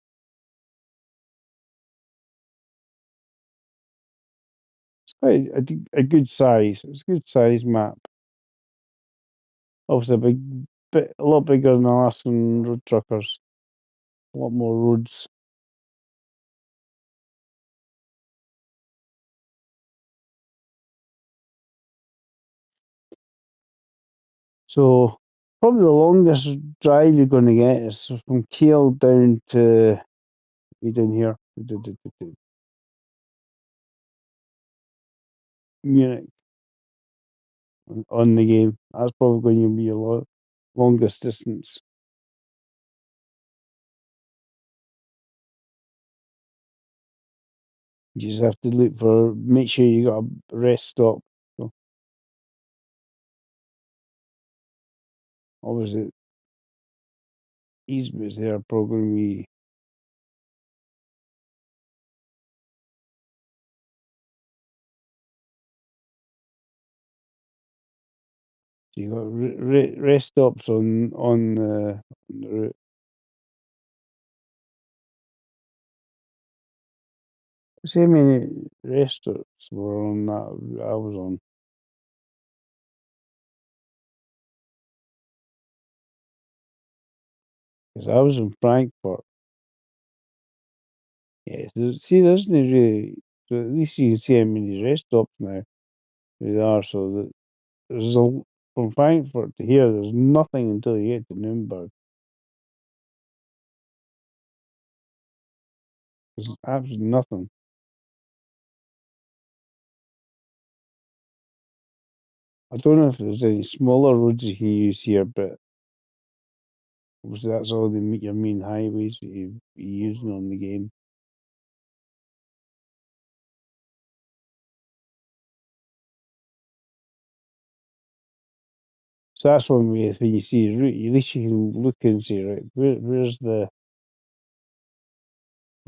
it's quite a good size. It's a good size map. Obviously, a lot bigger than Alaskan road truckers. A lot more roads. So probably the longest drive you're going to get is from Kiel down to down here, Munich on the game. That's probably going to be your longest distance. You just have to make sure you got a rest stop. So obviously, Eastbourne's there probably going to be. So you got rest stops on the route. See how many rest stops were on that route I was on. Because I was in Frankfurt. Yeah, see, there's no really. So at least you can see how many rest stops now there are. So that there's from Frankfurt to here, there's nothing until you get to Nuremberg. There's absolutely nothing. I don't know if there's any smaller roads you can use here, but obviously that's all your main highways that you're using on the game. So that's one way when you see a route, at least you can look and see, right, where's the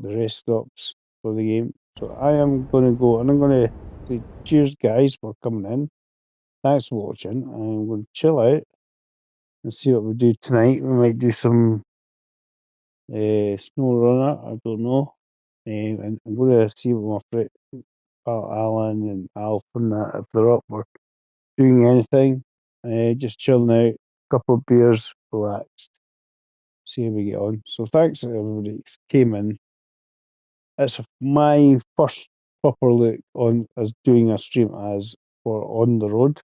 rest stops for the game. So I am going to go and I'm going to say cheers, guys, for coming in. Thanks for watching. I'm going to chill out and see what we do tonight. We might do some snow runner. I don't know. And I'm going to see what my friend Alan and Alf and that if they're up or doing anything. Just chilling out, couple of beers, relaxed. See how we get on. So thanks to everybody that came in. It's my first proper look on as doing a stream as for on the road.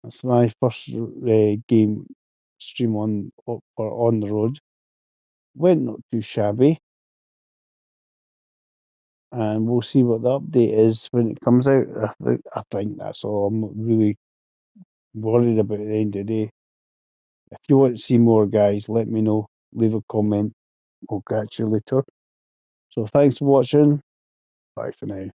It's my first game stream for on the road. Went not too shabby, and we'll see what the update is when it comes out. I think that's all. I'm not really worried about at the end of the day. If you want to see more, guys, let me know. Leave a comment. We'll catch you later. So thanks for watching. Bye for now.